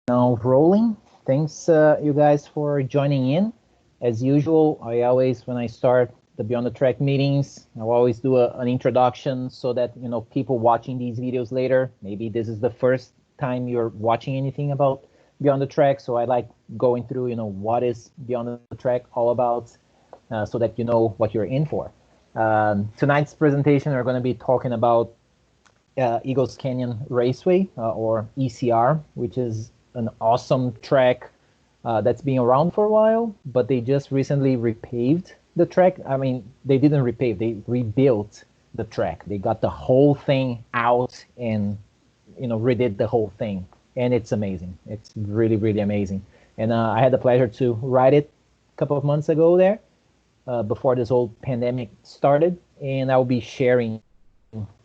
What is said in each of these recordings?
Now rolling. Thanks, you guys, for joining in. As usual, I always, when I start the Beyond the Track meetings, I'll always do an introduction so that people watching these videos later, maybe this is the first time you're watching anything about Beyond the Track. So I like going through, what is Beyond the Track all about, so that you know what you're in for. Tonight's presentation, we're going to be talking about Eagles Canyon Raceway, or ECR, which is an awesome track that's been around for a while, but they just recently repaved the track. I mean, they didn't repave, they rebuilt the track. They got the whole thing out and redid the whole thing, and it's amazing. It's really, really amazing. And I had the pleasure to ride it a couple of months ago there, before this whole pandemic started, and I'll be sharing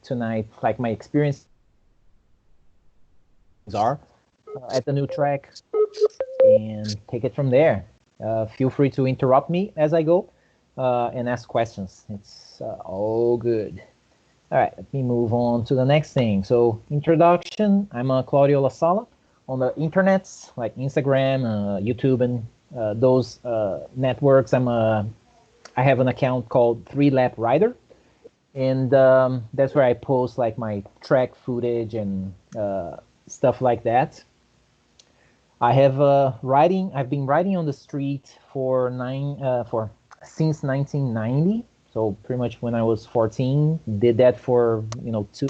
tonight like my experience are at the new track, and take it from there. Feel free to interrupt me as I go, and ask questions. It's all good. All right, let me move on to the next thing. So, introduction. I'm Claudio La Sala on the internets like Instagram, YouTube, and those networks. I have an account called 3 Lap Rider, and that's where I post like my track footage and stuff like that. I have I've been riding on the street for since 1990. So pretty much when I was 14, did that for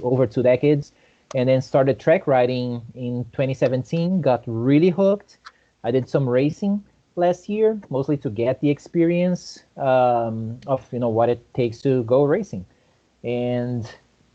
over 2 decades, and then started track riding in 2017. Got really hooked. I did some racing last year, mostly to get the experience of what it takes to go racing. And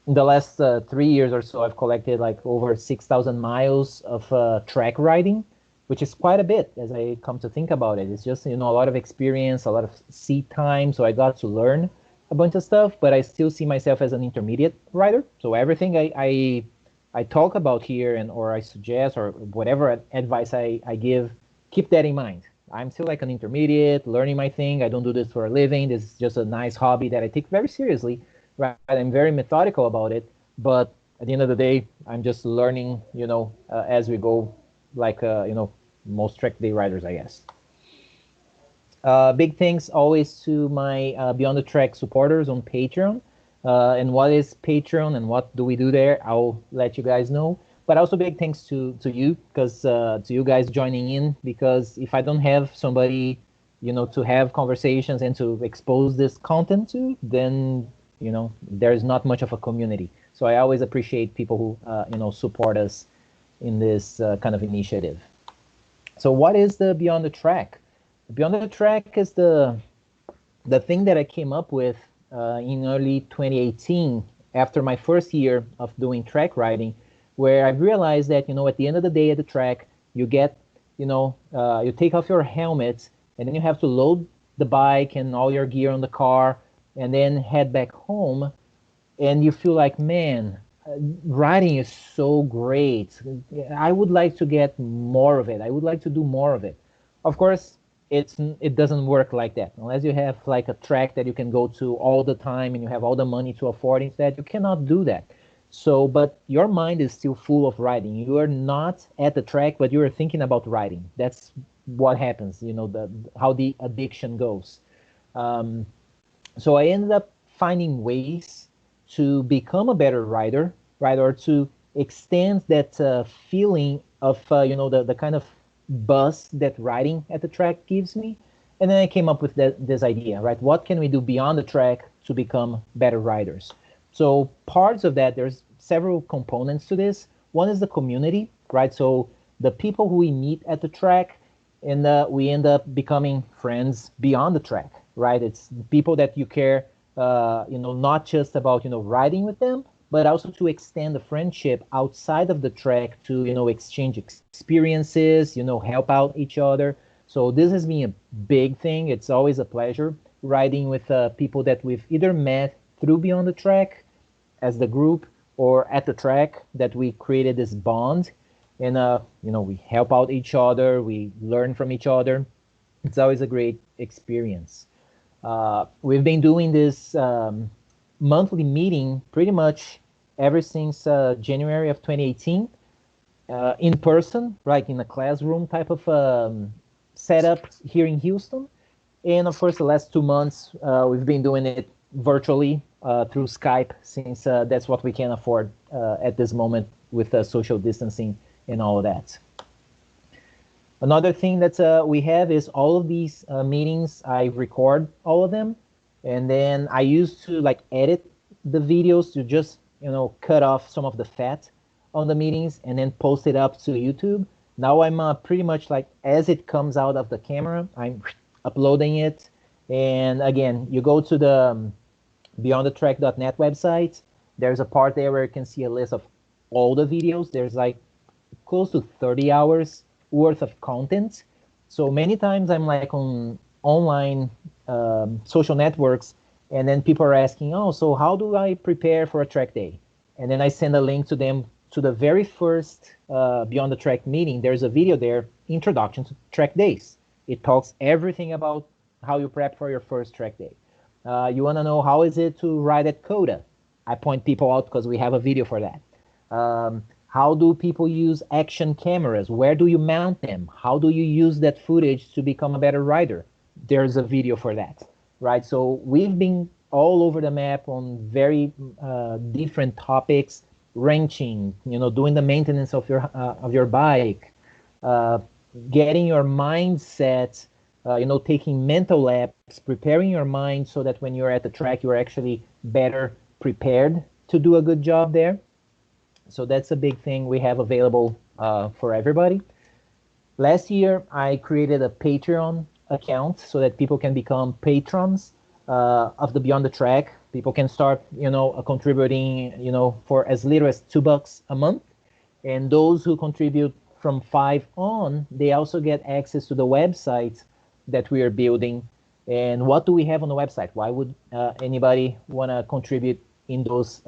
in the last 3 years or so, I've collected like over 6,000 miles of track riding, which is quite a bit as I come to think about it. It's just, a lot of experience, a lot of seat time. So I got to learn a bunch of stuff, but I still see myself as an intermediate rider. So everything I talk about here, and or I suggest, or whatever advice I give, keep that in mind. I'm still like an intermediate, learning my thing. I don't do this for a living. This is just a nice hobby that I take very seriously. Right, I'm very methodical about it, but at the end of the day, I'm just learning, as we go, like most track day riders, I guess. Big thanks always to my Beyond the Track supporters on Patreon. And what is Patreon and what do we do there? I'll let you guys know. But also big thanks to you, because to you guys joining in, because if I don't have somebody, to have conversations and to expose this content to, then there's not much of a community. So I always appreciate people who support us in this kind of initiative. So what is the Beyond the Track? Beyond the Track is the thing that I came up with in early 2018, after my first year of doing track riding, where I realized that at the end of the day at the track, you get you take off your helmet, and then you have to load the bike and all your gear on the car, and then head back home, and you feel like, man, riding is so great. I would like to get more of it. I would like to do more of it. Of course, it doesn't work like that. Unless you have like a track that you can go to all the time and you have all the money to afford it, you cannot do that. So, but your mind is still full of riding. You are not at the track, but you are thinking about riding. That's what happens, how the addiction goes. So I ended up finding ways to become a better rider, right? Or to extend that feeling of, the kind of buzz that riding at the track gives me. And then I came up with this idea, right? What can we do beyond the track to become better riders? So parts of that, there's several components to this. One is the community, right? So the people who we meet at the track, and we end up becoming friends beyond the track, right? It's people that you care, not just about, riding with them, but also to extend the friendship outside of the track to, exchange experiences, help out each other. So this has been a big thing. It's always a pleasure riding with people that we've either met through Beyond the Track as the group, or at the track that we created this bond, and we help out each other, we learn from each other. It's always a great experience. We've been doing this monthly meeting pretty much ever since January of 2018. in person, right, in a classroom type of setup here in Houston. And of course, the last 2 months, we've been doing it virtually through Skype, since that's what we can afford at this moment with social distancing and all of that. Another thing that we have is all of these meetings, I record all of them. And then I used to like edit the videos to just, cut off some of the fat on the meetings and then post it up to YouTube. Now I'm pretty much like, as it comes out of the camera, I'm uploading it. And again, you go to the beyondthetrack.net website. There's a part there where you can see a list of all the videos. There's like close to 30 hours worth of content. So many times I'm like on online social networks, and then people are asking, oh, so how do I prepare for a track day? And then I send a link to them to the very first Beyond the Track meeting. There's a video there, Introduction to Track Days. It talks everything about how you prep for your first track day. You want to know how is it to ride at COTA? I point people out because we have a video for that. How do people use action cameras? Where do you mount them? How do you use that footage to become a better rider? There's a video for that, right? So we've been all over the map on very different topics, wrenching, doing the maintenance of your bike, getting your mindset, taking mental laps, preparing your mind so that when you're at the track, you're actually better prepared to do a good job there. So that's a big thing we have available for everybody. Last year, I created a Patreon account so that people can become patrons of the Beyond the Track. People can start, contributing, for as little as $2 a month. And those who contribute from 5 on, they also get access to the website that we are building. And what do we have on the website? Why would anybody want to contribute in those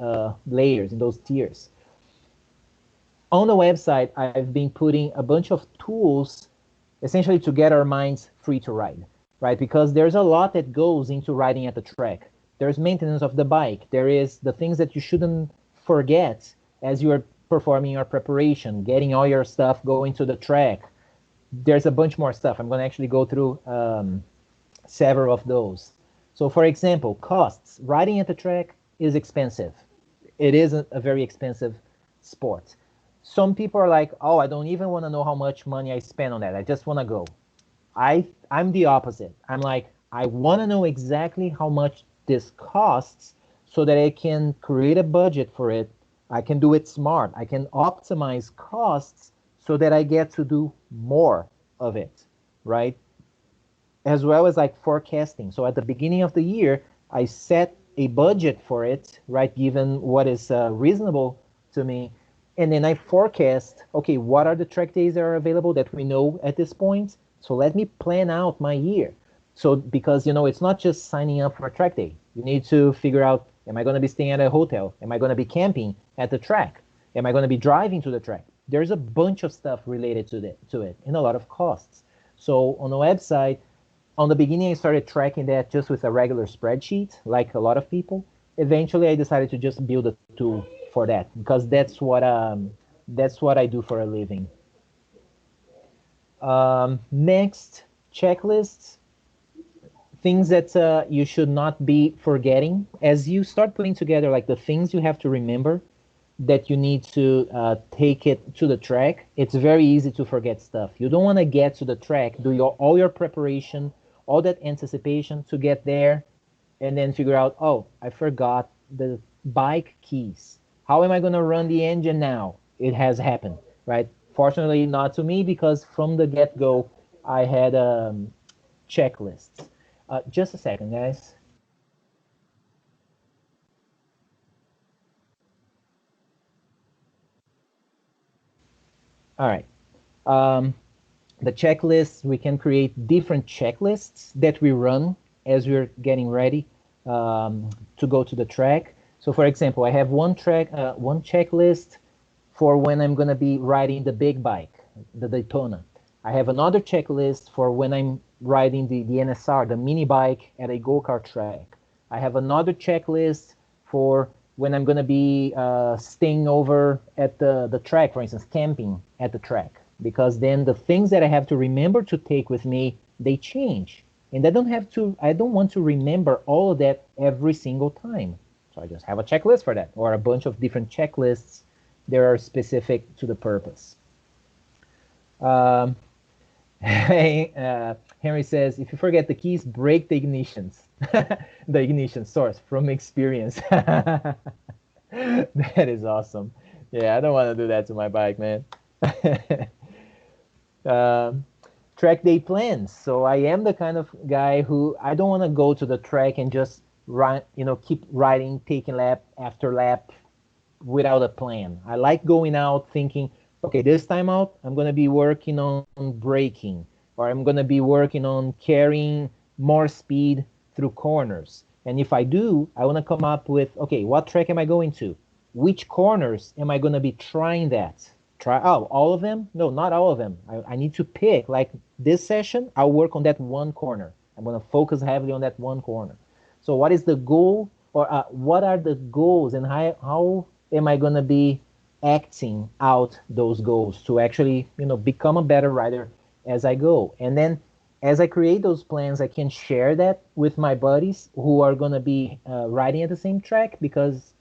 layers, in those tiers? On the website, I've been putting a bunch of tools essentially to get our minds free to ride, right? Because there's a lot that goes into riding at the track. There's maintenance of the bike. There is the things that you shouldn't forget as you are performing your preparation, getting all your stuff going to the track. There's a bunch more stuff. I'm going to actually go through several of those. So for example, costs. Riding at the track is expensive. It is a very expensive sport. Some people are like, oh, I don't even want to know how much money I spend on that. I just want to go. I'm the opposite. I'm like, I want to know exactly how much this costs so that I can create a budget for it. I can do it smart. I can optimize costs so that I get to do more of it, right? As well as like forecasting. So at the beginning of the year, I set a budget for it, right? Given what is reasonable to me. And then I forecast, okay, what are the track days that are available that we know at this point? So let me plan out my year. So because, it's not just signing up for a track day. You need to figure out, am I going to be staying at a hotel? Am I going to be camping at the track? Am I going to be driving to the track? There's a bunch of stuff related to it and a lot of costs. So on the website, on the beginning, I started tracking that just with a regular spreadsheet, like a lot of people. Eventually, I decided to just build a tool for that because that's what I do for a living. Next, checklists, things that you should not be forgetting as you start putting together like the things you have to remember that you need to take it to the track. It's very easy to forget stuff. You don't want to get to the track, do all your preparation, all that anticipation to get there, and then figure out, oh, I forgot the bike keys. How am I going to run the engine now? It has happened, right? Fortunately, not to me because from the get-go, I had checklists. Just a second, guys. All right. The checklists, we can create different checklists that we run as we're getting ready to go to the track. So for example, I have one checklist for when I'm going to be riding the big bike, the Daytona. I have another checklist for when I'm riding the NSR, the mini bike at a go-kart track. I have another checklist for when I'm going to be staying over at the track, for instance, camping at the track, because then the things that I have to remember to take with me, they change. And I don't want to remember all of that every single time. So I just have a checklist for that, or a bunch of different checklists that are specific to the purpose. Henry says, if you forget the keys, break the ignitions. The ignition source from experience. That is awesome. Yeah, I don't want to do that to my bike, man. Track day plans. So I am the kind of guy who I don't want to go to the track and just run, keep riding, taking lap after lap without a plan. I like going out thinking, okay, this time out, I'm going to be working on braking, or I'm going to be working on carrying more speed through corners. And if I do, I want to come up with, okay, what track am I going to? Which corners am I going to be trying that? All of them? No, not all of them. I need to pick, like this session, I'll work on that one corner. I'm going to focus heavily on that one corner. So what is the goal, or what are the goals, and how am I going to be acting out those goals to actually, become a better rider as I go? And then as I create those plans, I can share that with my buddies who are going to be riding at the same track, because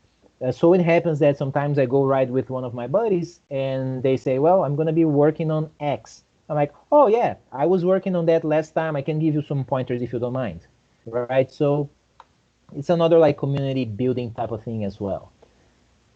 so it happens that sometimes I go ride with one of my buddies and they say, well, I'm going to be working on X. I'm like, oh yeah, I was working on that last time. I can give you some pointers if you don't mind. Right? So it's another like community building type of thing as well.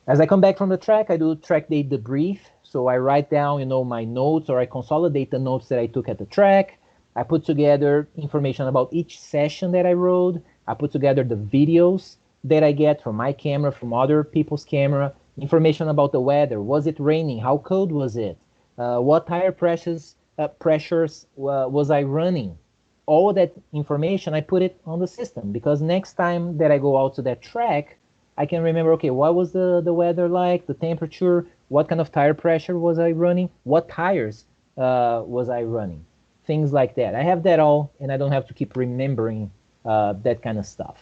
As I come back from the track, I do track day debrief. So I write down, my notes, or I consolidate the notes that I took at the track. I put together information about each session that I rode. I put together the videos that I get from my camera, from other people's camera, information about the weather. Was it raining? How cold was it? What tire pressures was I running? All of that information, I put it on the system, because next time that I go out to that track, I can remember, okay, what was the weather like, the temperature, what kind of tire pressure was I running, what tires was I running, things like that. I have that all, and I don't have to keep remembering that kind of stuff.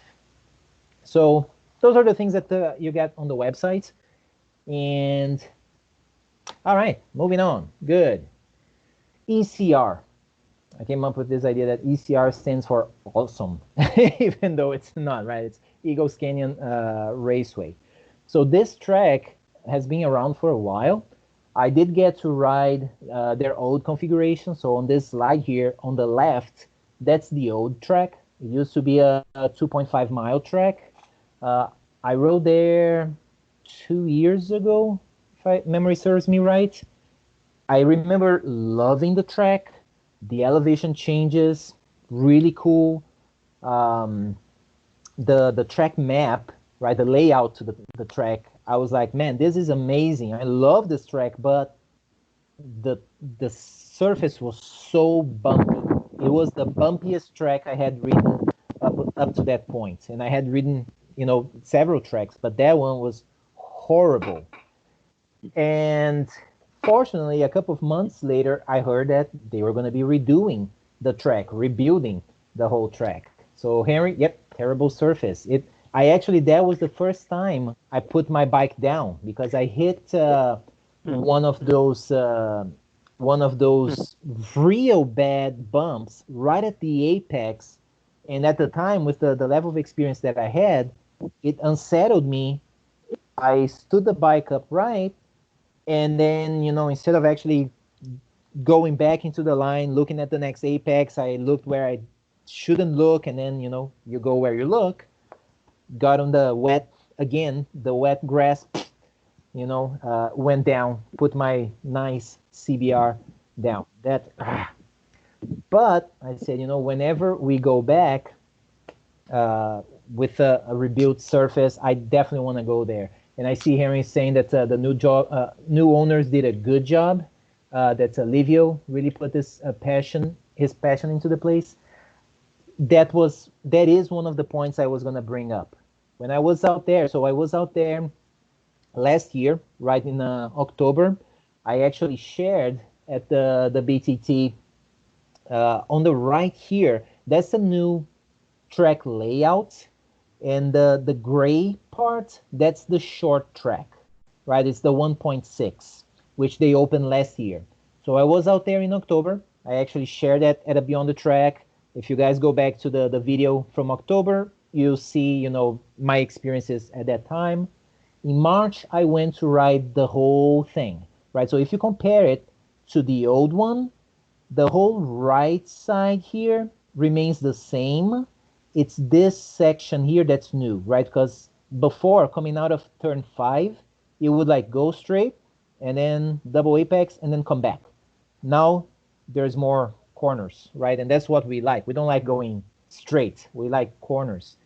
So those are the things that you get on the website. And all right, moving on. Good. ECR. I came up with this idea that ECR stands for awesome, even though it's not, right? It's Eagles Canyon Raceway. So this track has been around for a while. I did get to ride their old configuration. So on this slide here on the left, that's the old track. It used to be a 2.5 mile track. I rode there 2 years ago, if memory serves me right. I remember loving the track. The elevation changes, really cool. The track map, right, the layout to the track, I was like, man, this is amazing. I love this track, but the surface was so bumpy. It was the bumpiest track I had ridden up to that point. And I had ridden, several tracks, but that one was horrible. And fortunately, a couple of months later, I heard that they were going to be redoing the track, rebuilding the whole track. So Henry, yep, terrible surface. That was the first time I put my bike down, because I hit one of those real bad bumps right at the apex. And at the time, with the level of experience that I had, it unsettled me. I stood the bike upright, and then, instead of actually going back into the line, looking at the next apex, I looked where I shouldn't look, and then, you go where you look. Got on the wet grass, went down, put my nice CBR down. But I said, whenever we go back with a rebuilt surface, I definitely want to go there. And I see Henry saying that the new owners did a good job. That Livio really put his passion into the place. That is one of the points I was going to bring up when I was out there. So I was out there last year, right in October. I actually shared at the BTT on the right here. That's a new track layout. And the gray part, that's the short track, right? It's the 1.6, which they opened last year. So I was out there in October. I actually shared that at a Beyond the Track. If you guys go back to the video from October, you'll see, my experiences at that time. In March, I went to ride the whole thing, right? So if you compare it to the old one, the whole right side here remains the same. It's this section here that's new, right? Because before, coming out of turn 5, it would like go straight and then double apex and then come back. Now there's more corners, right? And that's what we like. We don't like going straight. We like corners.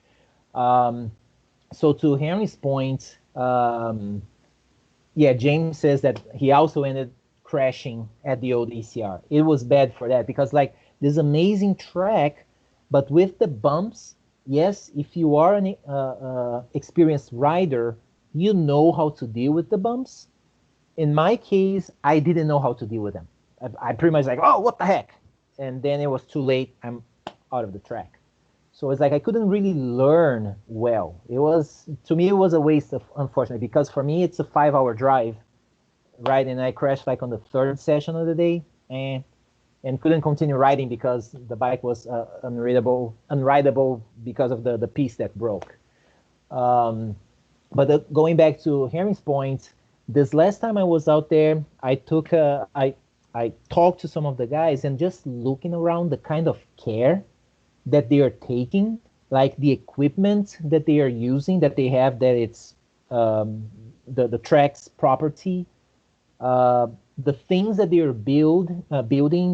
So to Henry's point, yeah, James says that he also ended crashing at the old ECR. It was bad for that because like this amazing track, but with the bumps, yes, if you are an experienced rider, you know how to deal with the bumps. In my case, I didn't know how to deal with them. I pretty much like, oh, what the heck? And then it was too late. I'm out of the track. So it's like I couldn't really learn well. It was, to me, it was a waste of, unfortunately, because for me, it's a 5-hour drive, right? And I crashed like on the third session of the day and couldn't continue riding because the bike was unrideable because of the piece that broke. But going back to Henry's point, this last time I was out there, I talked to some of the guys and just looking around the kind of care that they are taking, like the equipment that they are using, that they have, that it's the track's property, the things that they are building,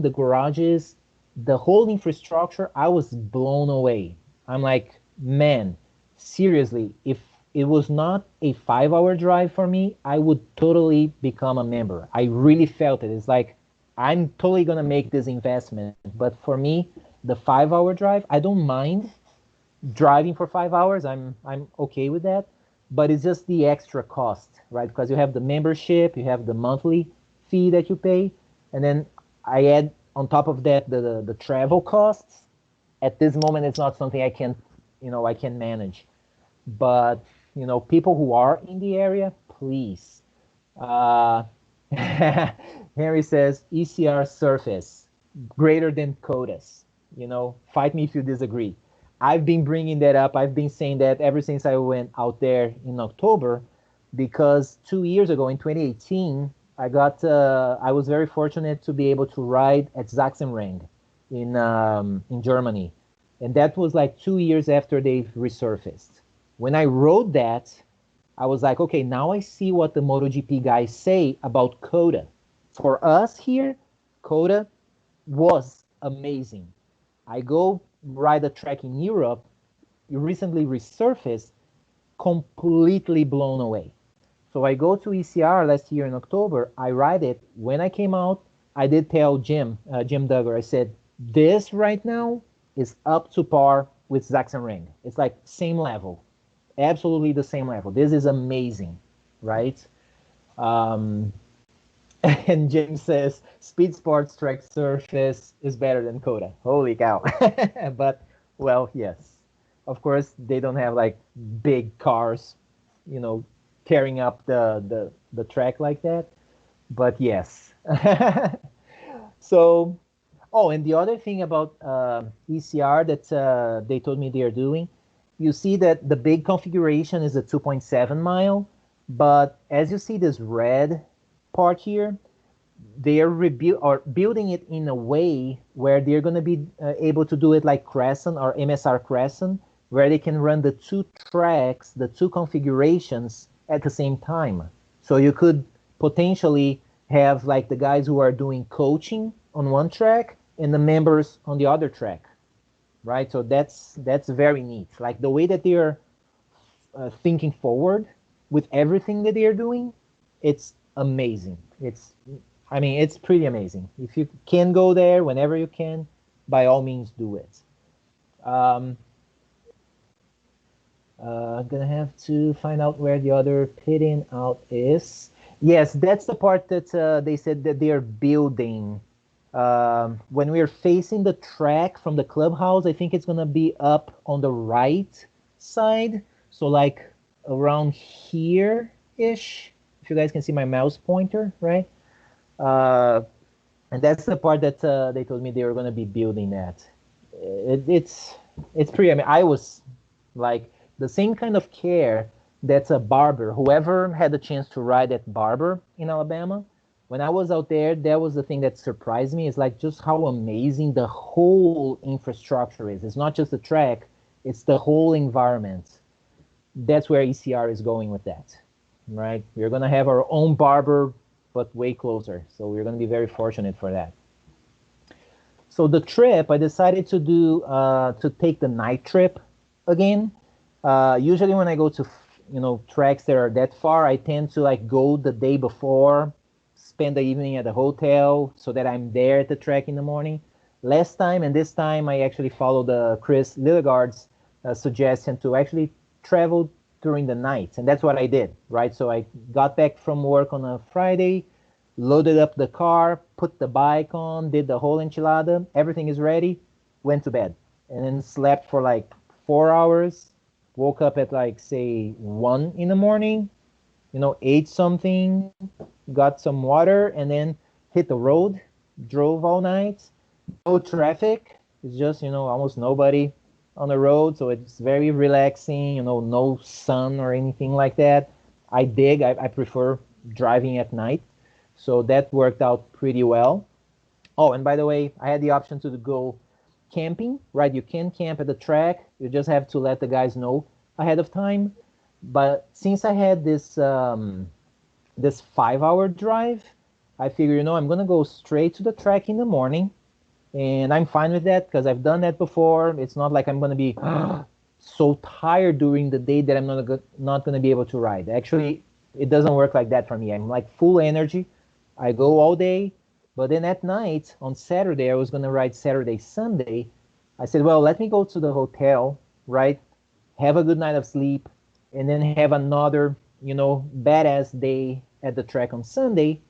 the garages, the whole infrastructure. I was blown away. I'm like, man, seriously, if it was not a 5-hour drive for me, I would totally become a member. I really felt it. It's like, I'm totally gonna make this investment. But for me, the 5-hour drive, I don't mind driving for 5 hours. I'm okay with that. But it's just the extra cost, right? Because you have the membership, you have the monthly fee that you pay, and then I add on top of that the travel costs. At this moment, it's not something I can manage. But people who are in the area, please. Uh, Henry says ECR surface greater than CODA's. Fight me if you disagree. I've been bringing that up. I've been saying that ever since I went out there in October, because 2 years ago in 2018, I was very fortunate to be able to ride at Sachsenring in Germany, and that was like 2 years after they've resurfaced. When I rode that, I was like, okay, now I see what the MotoGP guys say about CODA. For us here, CODA was amazing. I go ride a track in Europe, you recently resurfaced, completely blown away. So I go to ECR last year in October, I ride it. When I came out, I did tell Jim Duggar, I said, this right now is up to par with Sachsenring. It's like same level, absolutely the same level. This is amazing, right? And James says, Speed Sports track surface is better than CODA. Holy cow. But, well, yes. Of course, they don't have, like, big cars, tearing up the track like that. But, yes. So, and the other thing about ECR that they told me they are doing, you see that the big configuration is a 2.7 mile, but as you see this red part here, they are building it in a way where they're going to be able to do it like Crescent or MSR Crescent, where they can run the two tracks, the two configurations at the same time. So you could potentially have like the guys who are doing coaching on one track and the members on the other track, right? So that's very neat. Like the way that they are thinking forward with everything that they are doing, it's amazing. It's pretty amazing. If you can go there whenever you can, by all means do it. I'm gonna have to find out where the other pitting out is. Yes, that's the part that they said that they are building. When we are facing the track from the clubhouse, I think it's gonna be up on the right side. So like around here-ish, if you guys can see my mouse pointer, right? Uh, and that's the part that they told me they were going to be building that. It's pretty. I mean, I was like the same kind of care that's a barber. Whoever had the chance to ride at Barber in Alabama, when I was out there, that was the thing that surprised me. Is like just how amazing the whole infrastructure is. It's not just the track; it's the whole environment. That's where ECR is going with that, right? We're gonna have our own barber, but way closer. So we're gonna be very fortunate for that. So the trip, I decided to do to take the night trip again. Usually when I go to tracks that are that far, I tend to like go the day before, spend the evening at the hotel so that I'm there at the track in the morning. Last time and this time, I actually followed Chris Lilligard's suggestion to actually travel during the night, and that's what I did. Right, so I got back from work on a Friday, loaded up the car, put the bike on, did the whole enchilada. Everything is ready. Went to bed, and then slept for like 4 hours. Woke up at like say 1 in the morning. Ate something, got some water, and then hit the road. Drove all night. No traffic. It's just almost nobody on the road, so it's very relaxing. No sun or anything like that. I prefer driving at night. So that worked out pretty well. Oh, and by the way, I had the option to go camping, right? You can camp at the track. You just have to let the guys know ahead of time. But since I had this 5-hour drive, I figure, I'm gonna go straight to the track in the morning, and I'm fine with that because I've done that before. It's not like I'm gonna be so tired during the day that I'm not gonna be able to ride. Actually, it doesn't work like that for me. I'm like full energy. I go all day, but then at night on Saturday, I was gonna ride Saturday, Sunday. I said, well, let me go to the hotel, right? Have a good night of sleep, and then have another, badass day at the track on Sunday,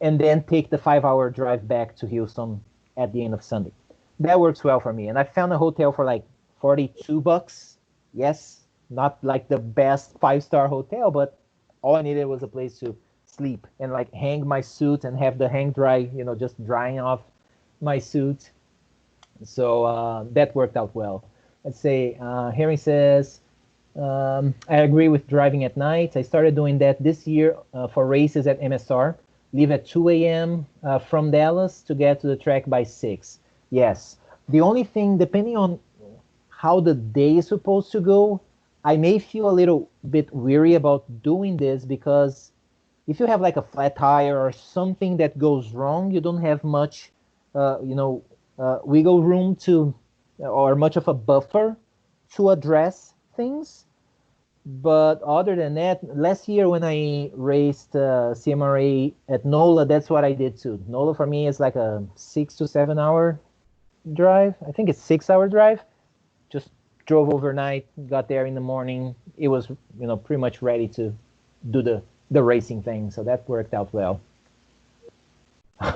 and then take the 5-hour drive back to Houston at the end of Sunday. That works well for me. And I found a hotel for like $42. Yes, not like the best 5-star hotel, but all I needed was a place to sleep and like hang my suit and have the hang dry, just drying off my suit. So that worked out well. Let's say Harry says, I agree with driving at night. I started doing that this year for races at MSR. Leave at 2 a.m. From Dallas to get to the track by 6. Yes. The only thing, depending on how the day is supposed to go, I may feel a little bit weary about doing this because if you have like a flat tire or something that goes wrong, you don't have much, wiggle room or much of a buffer to address things. But other than that, last year when I raced CMRA at NOLA, that's what I did too. NOLA for me is like a 6 to 7 hour drive. I think it's 6 hour drive. Just drove overnight, got there in the morning. It was, pretty much ready to do the racing thing. So that worked out well.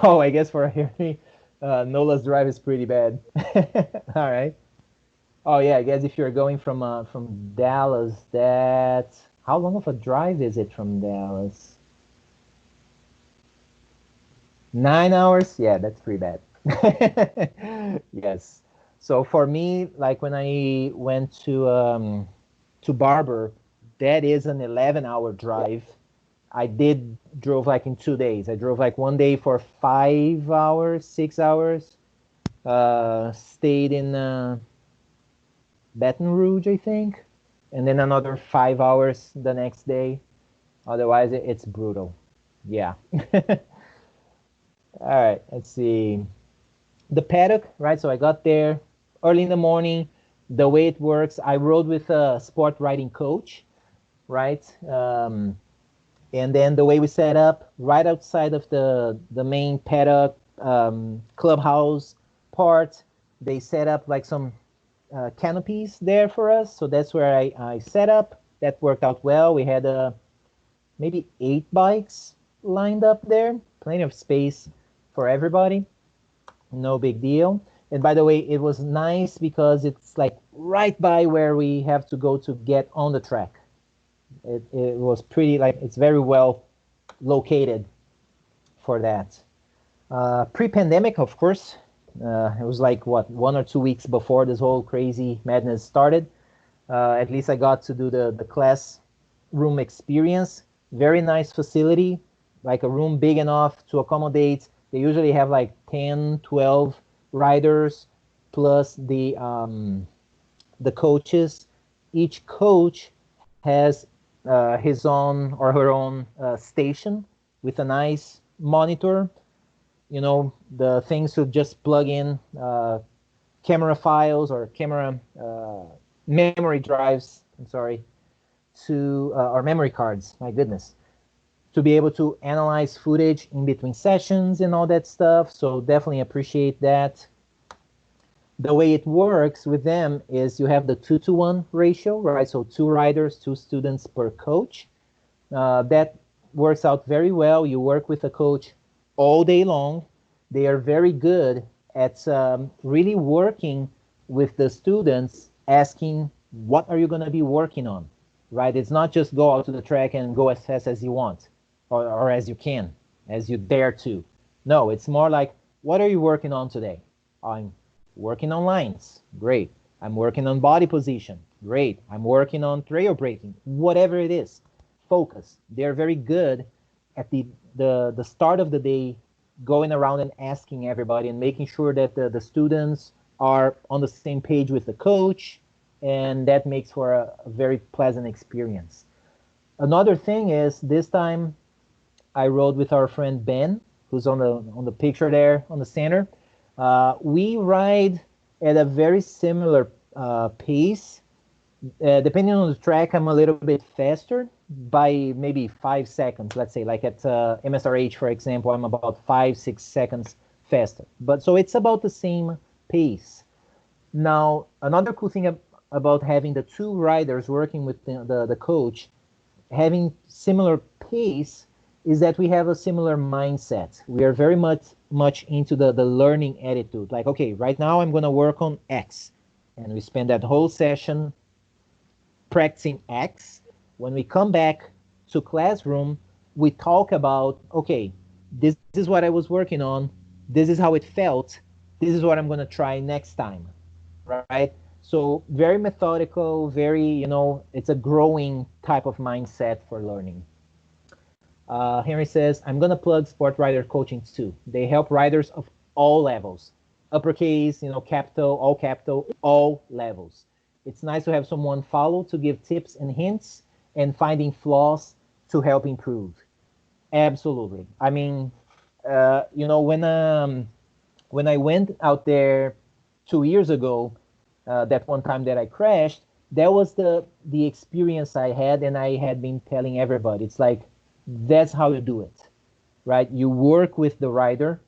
Oh, I guess for Harry, NOLA's drive is pretty bad. All right. Oh yeah, I guess if you're going from Dallas, that's how long of a drive is it from Dallas? 9 hours? Yeah, that's pretty bad. Yes. So for me, like when I went to Barber, that is an 11-hour drive. I drove like in 2 days. I drove like one day for 5 hours, 6 hours. Stayed in Baton Rouge, I think, and then another 5 hours the next day. Otherwise, it's brutal. Yeah. All right, let's see. The paddock, right? So I got there early in the morning. The way it works, I rode with a sport riding coach, right? And then the way we set up, right outside of the main paddock clubhouse part, they set up like some canopies there for us. So that's where I set up. That worked out well. We had maybe 8 bikes lined up there. Plenty of space for everybody. No big deal. And by the way, it was nice because it's like right by where we have to go to get on the track. It was pretty, like, it's very well located for that. Pre-pandemic, of course, it was like what, 1 or 2 weeks before this whole crazy madness started. At least I got to do the classroom experience. Very nice facility, like a room big enough to accommodate. They usually have like 10, 12 riders plus the coaches. Each coach has his own or her own station with a nice monitor. You know, the things to just plug in camera files or camera memory drives. I'm sorry, to or memory cards. My goodness, to be able to analyze footage in between sessions and all that stuff. So definitely appreciate that. The way it works with them is you have the 2-to-1 ratio, right? So 2 riders, 2 students per coach. That works out very well. You work with a coach all day long. They are very good at really working with the students, asking, what are you going to be working on, right? It's not just go out to the track and go as fast as you want or as you can, as you dare to. No, it's more like, what are you working on today? I'm working on lines. Great. I'm working on body position. Great. I'm working on trail braking. Whatever it is, focus. They're very good at the start of the day, going around and asking everybody and making sure that the students are on the same page with the coach, and that makes for a very pleasant experience. Another thing is, this time I rode with our friend Ben, who's on the picture there on the center. We ride at a very similar pace. Depending on the track, I'm a little bit faster by maybe 5 seconds. Let's say, like at MSRH, for example, I'm about 5-6 seconds faster. But so it's about the same pace. Now, another cool thing about having the 2 riders working with the coach, having similar pace, is that we have a similar mindset. We are very much into the learning attitude. Like, okay, right now I'm going to work on X. And we spend that whole session practicing X. When we come back to classroom, we talk about, okay, this is what I was working on. This is how it felt. This is what I'm going to try next time, right? So very methodical, very, it's a growing type of mindset for learning. Henry says, I'm going to plug Sport Rider Coaching too. They help riders of all levels, uppercase, capital, all levels. It's nice to have someone follow to give tips and hints and finding flaws to help improve. Absolutely. I mean, when I went out there 2 years ago, that one time that I crashed, that was the experience I had, and I had been telling everybody. It's like, that's how you do it, right? You work with the rider,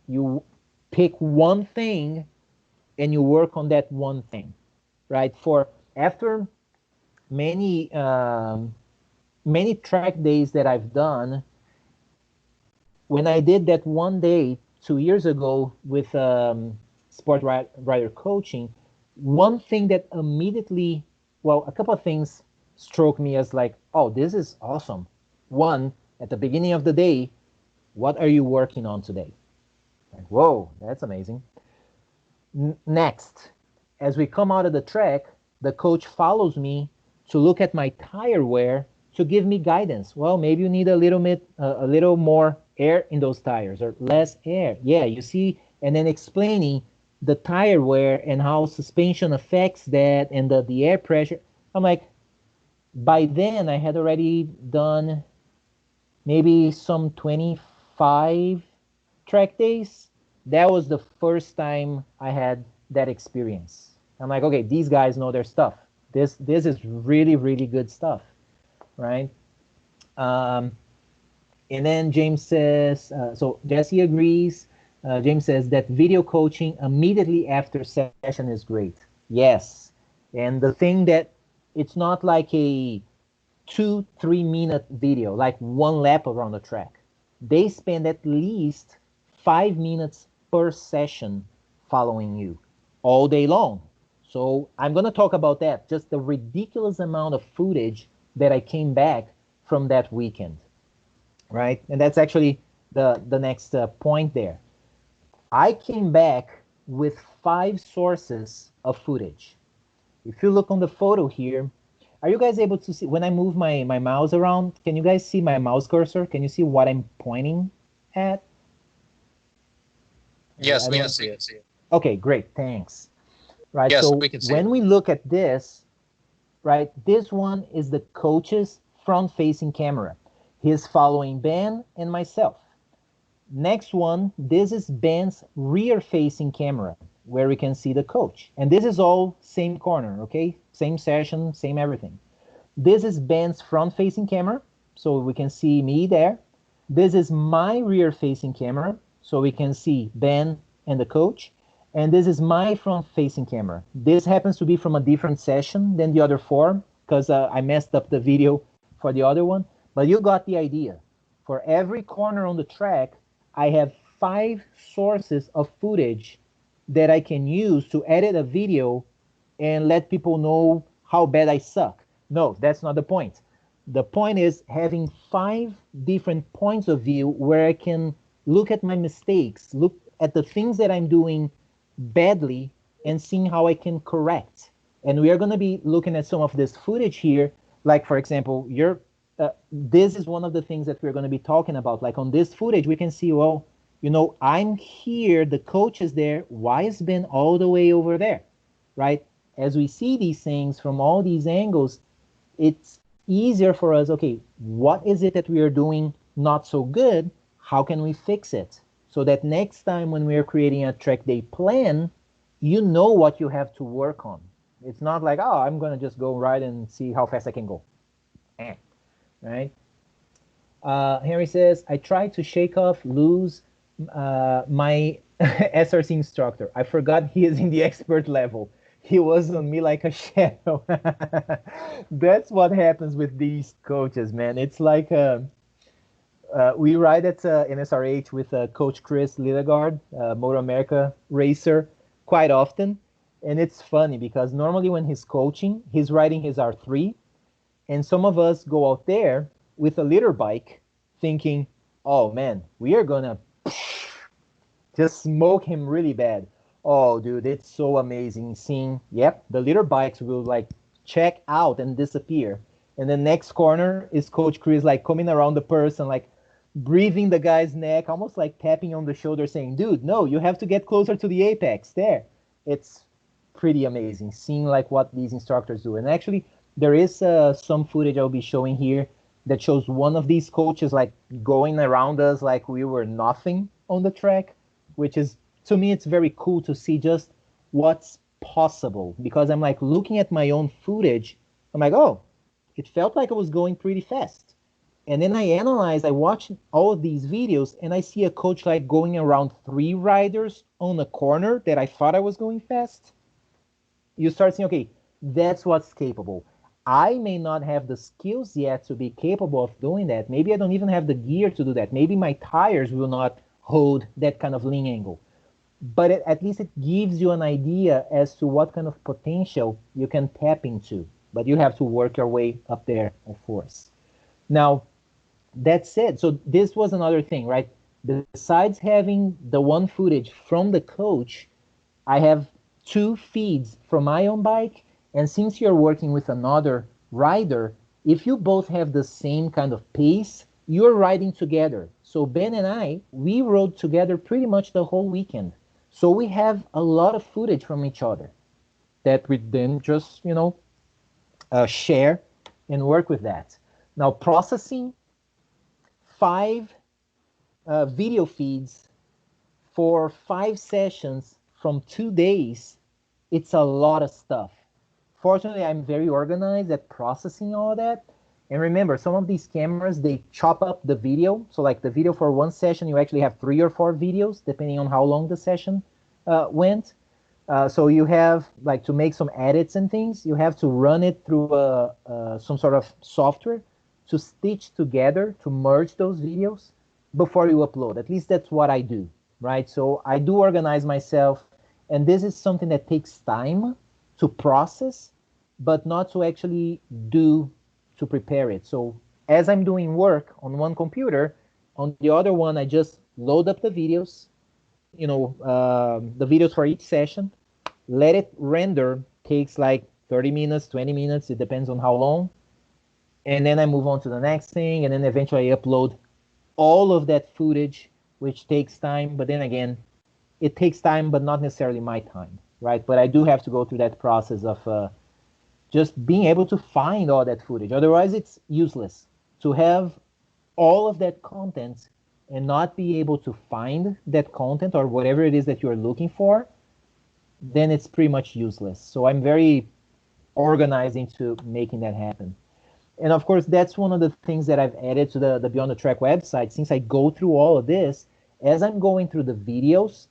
you pick one thing, and you work on that one thing, right? For after many track days that I've done, when I did that one day 2 years ago with Sport Rider Coaching, one thing that immediately, well, a couple of things struck me as like, oh, this is awesome. One, at the beginning of the day, what are you working on today? Like, whoa, that's amazing. Next, as we come out of the track, the coach follows me to look at my tire wear to give me guidance. Well, maybe you need a little more air in those tires or less air. Yeah, you see, and then explaining the tire wear and how suspension affects that and the air pressure. I'm like, by then I had already done maybe some 25 track days. That was the first time I had that experience. I'm like, okay, these guys know their stuff. This is really, really good stuff, right? And then James says, so Jesse agrees. James says that video coaching immediately after session is great. Yes. And the thing that it's not like a 2-3 minute video, like one lap around the track. They spend at least 5 minutes per session following you all day long. So I'm going to talk about that, just the ridiculous amount of footage that I came back from that weekend, right? And that's actually the next point there. I came back with 5 sources of footage. If you look on the photo here, are you guys able to see, when I move my mouse around, can you guys see my mouse cursor? Can you see what I'm pointing at? Yes, we can see it. Okay, great, thanks. Right, Yes, so we can see when it. we look at this, right, this one is the coach's front-facing camera. He's following Ben and myself. Next one, this is Ben's rear-facing camera, where we can see the coach. And this is all same corner, okay? Same session, same everything. This is Ben's front-facing camera, so we can see me there. This is my rear-facing camera, so we can see Ben and the coach. And this is my front-facing camera. This happens to be from a different session than the other 4, because I messed up the video for the other one. But you got the idea. For every corner on the track, I have 5 sources of footage that I can use to edit a video and let people know how bad I suck. No, that's not the point. The point is having 5 different points of view where I can look at my mistakes, look at the things that I'm doing badly, and seeing how I can correct. And we are going to be looking at some of this footage here. Like, for example, this is one of the things that we're going to be talking about. Like on this footage, we can see, well, you know, I'm here, the coach is there. Why is Ben all the way over there, right? As we see these things from all these angles, it's easier for us, okay, what is it that we are doing not so good? How can we fix it? So that next time when we are creating a track day plan, you know what you have to work on. It's not like, oh, I'm going to just go ride and see how fast I can go. Right? Henry says, I tried to shake off, lose my SRC instructor. I forgot he is in the expert level. He was on me like a shadow. That's what happens with these coaches, man. It's like we ride at NSRH with Coach Chris Lillegard, Motor America racer, quite often. And it's funny because normally when he's coaching, he's riding his R3. And some of us go out there with a liter bike thinking, oh man, we are going to just smoke him really bad. Oh, dude, it's so amazing seeing, yep, the liter bikes will like check out and disappear. And the next corner is Coach Chris like coming around the person, like breathing the guy's neck, almost like tapping on the shoulder saying, dude, no, you have to get closer to the apex there. It's pretty amazing seeing like what these instructors do. And actually, there is some footage I'll be showing here that shows one of these coaches like going around us like we were nothing on the track, which is, to me, it's very cool to see just what's possible, because I'm like looking at my own footage. I'm like, oh, it felt like I was going pretty fast. And then I watch all of these videos and I see a coach like going around 3 riders on a corner that I thought I was going fast. You start saying, okay, that's what's capable. I may not have the skills yet to be capable of doing that. Maybe I don't even have the gear to do that. Maybe my tires will not hold that kind of lean angle. But at least it gives you an idea as to what kind of potential you can tap into. But you have to work your way up there, of course. Now, that said, so this was another thing, right? Besides having the one footage from the coach, I have 2 feeds from my own bike. And since you're working with another rider, if you both have the same kind of pace, you're riding together. So Ben and I, we rode together pretty much the whole weekend. So we have a lot of footage from each other that we then just, share and work with that. Now, processing 5 video feeds for 5 sessions from 2 days, it's a lot of stuff. Fortunately, I'm very organized at processing all of that. And remember, some of these cameras, they chop up the video. So like the video for one session, you actually have 3 or 4 videos, depending on how long the session went. So you have, like, to make some edits and things, you have to run it through some sort of software to stitch together, to merge those videos before you upload. At least that's what I do, right? So I do organize myself And this is something that takes time to process, but not to actually do to prepare it. So as I'm doing work on one computer, on the other one, I just load up the videos, the videos for each session, let it render, takes like 30 minutes, 20 minutes, it depends on how long. And then I move on to the next thing, and then eventually I upload all of that footage, which takes time. But then again, it takes time, but not necessarily my time, right? But I do have to go through that process of just being able to find all that footage. Otherwise, it's useless to have all of that content and not be able to find that content or whatever it is that you're looking for. Then it's pretty much useless. So I'm very organized into making that happen. And of course, that's one of the things that I've added to the Beyond the Track website. Since I go through all of this, as I'm going through the videos,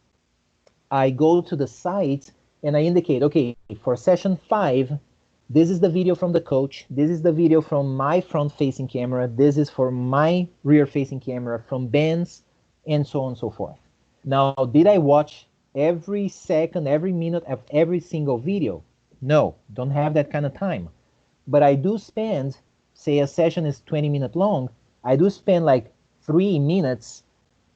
I go to the site and I indicate, okay, for session 5, this is the video from the coach. This is the video from my front-facing camera. This is for my rear-facing camera from Ben's, and so on and so forth. Now, did I watch every second, every minute of every single video? No, don't have that kind of time. But I do spend, say a session is 20 minutes long, I do spend like 3 minutes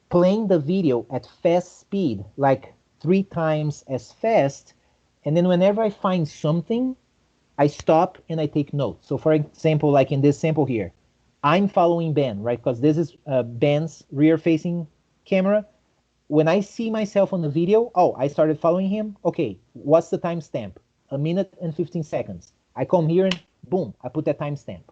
playing the video at fast speed, like 3 times as fast. And then whenever I find something, I stop and I take notes. So for example, like in this sample here, I'm following Ben, right? Because this is Ben's rear-facing camera. When I see myself on the video, oh, I started following him. Okay, what's the timestamp? 1 minute and 15 seconds. I come here and boom, I put that timestamp.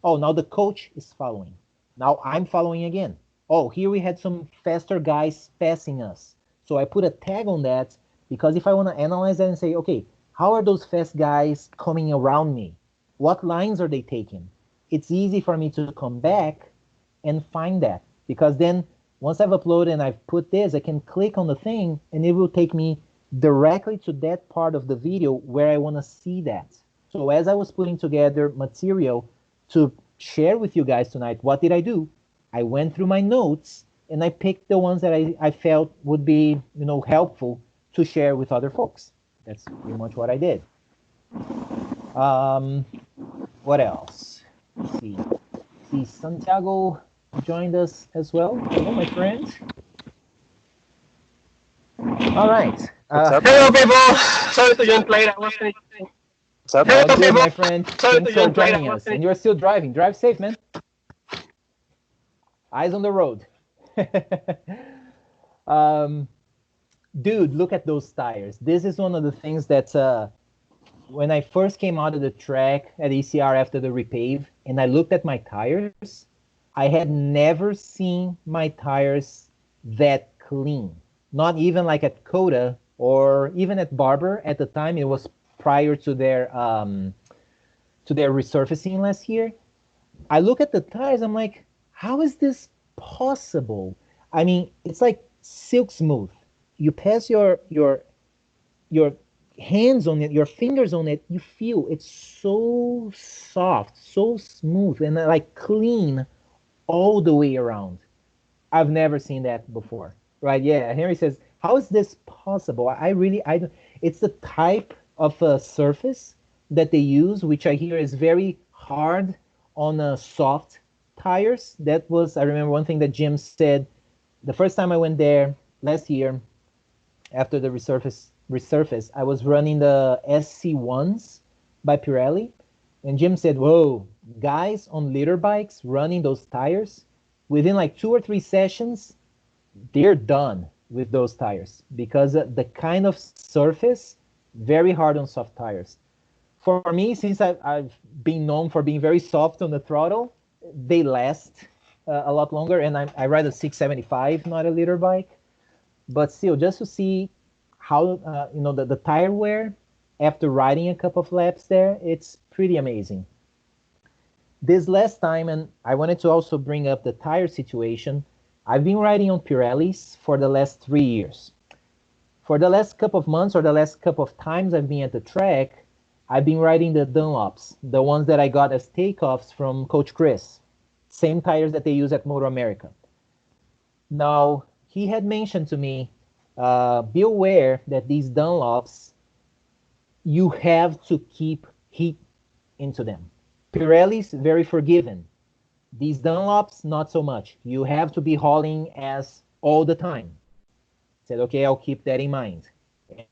Oh, now the coach is following. Now I'm following again. Oh, here we had some faster guys passing us. So I put a tag on that because if I want to analyze that and say, okay, how are those fast guys coming around me? What lines are they taking? It's easy for me to come back and find that, because then once I've uploaded and I've put this, I can click on the thing and it will take me directly to that part of the video where I want to see that. So as I was putting together material to share with you guys tonight, what did I do? I went through my notes and I picked the ones that I felt would be, helpful to share with other folks. That's pretty much what I did. What else? Let's see. See, Santiago joined us as well. Hello, my friend. All right. Hello, people. Sorry to join late. What's up? All good, my friend. Thanks for joining us. And you're still driving. Drive safe, man. Eyes on the road. Dude, look at those tires. This is one of the things that when I first came out of the track at ECR after the repave, and I looked at my tires, I had never seen my tires that clean. Not even like at Coda or even at Barber at the time. It was prior to their resurfacing last year. I look at the tires, I'm like, how is this possible? I mean, it's like silk smooth. You pass your hands on it, your fingers on it, you feel it's so soft, so smooth, and like clean all the way around. I've never seen that before, right? Yeah, Henry says, how is this possible? I don't. It's the type of surface that they use, which I hear is very hard on soft tires. That was, I remember one thing that Jim said the first time I went there last year after the resurface, I was running the SC1s by Pirelli, and Jim said, whoa, guys on liter bikes running those tires, within like 2 or 3 sessions, they're done with those tires, because the kind of surface, very hard on soft tires. For me, since I've been known for being very soft on the throttle, they last a lot longer, and I ride a 675, not a liter bike. But still, just to see how, the tire wear after riding a couple of laps there, it's pretty amazing. This last time, and I wanted to also bring up the tire situation, I've been riding on Pirellis for the last 3 years. For the last couple of months or the last couple of times I've been at the track, I've been riding the Dunlops, the ones that I got as takeoffs from Coach Chris. Same tires that they use at Moto America. Now, he had mentioned to me be aware that these Dunlops, you have to keep heat into them. Pirelli's very forgiving. These Dunlops, not so much. You have to be hauling as all the time. Said, okay, I'll keep that in mind.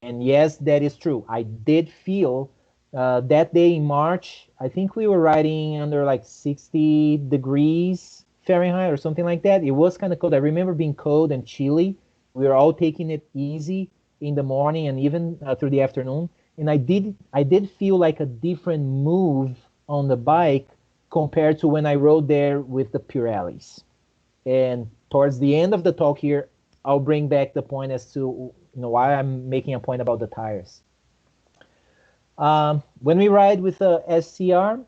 And yes, that is true. I did feel that day in March, I think we were riding under like 60 degrees Fahrenheit or something like that. It was kind of cold. I remember being cold and chilly. We were all taking it easy in the morning and even through the afternoon. And I did feel like a different move on the bike compared to when I rode there with the Pirellis. And towards the end of the talk here, I'll bring back the point as to why I'm making a point about the tires. When we ride with a SCR,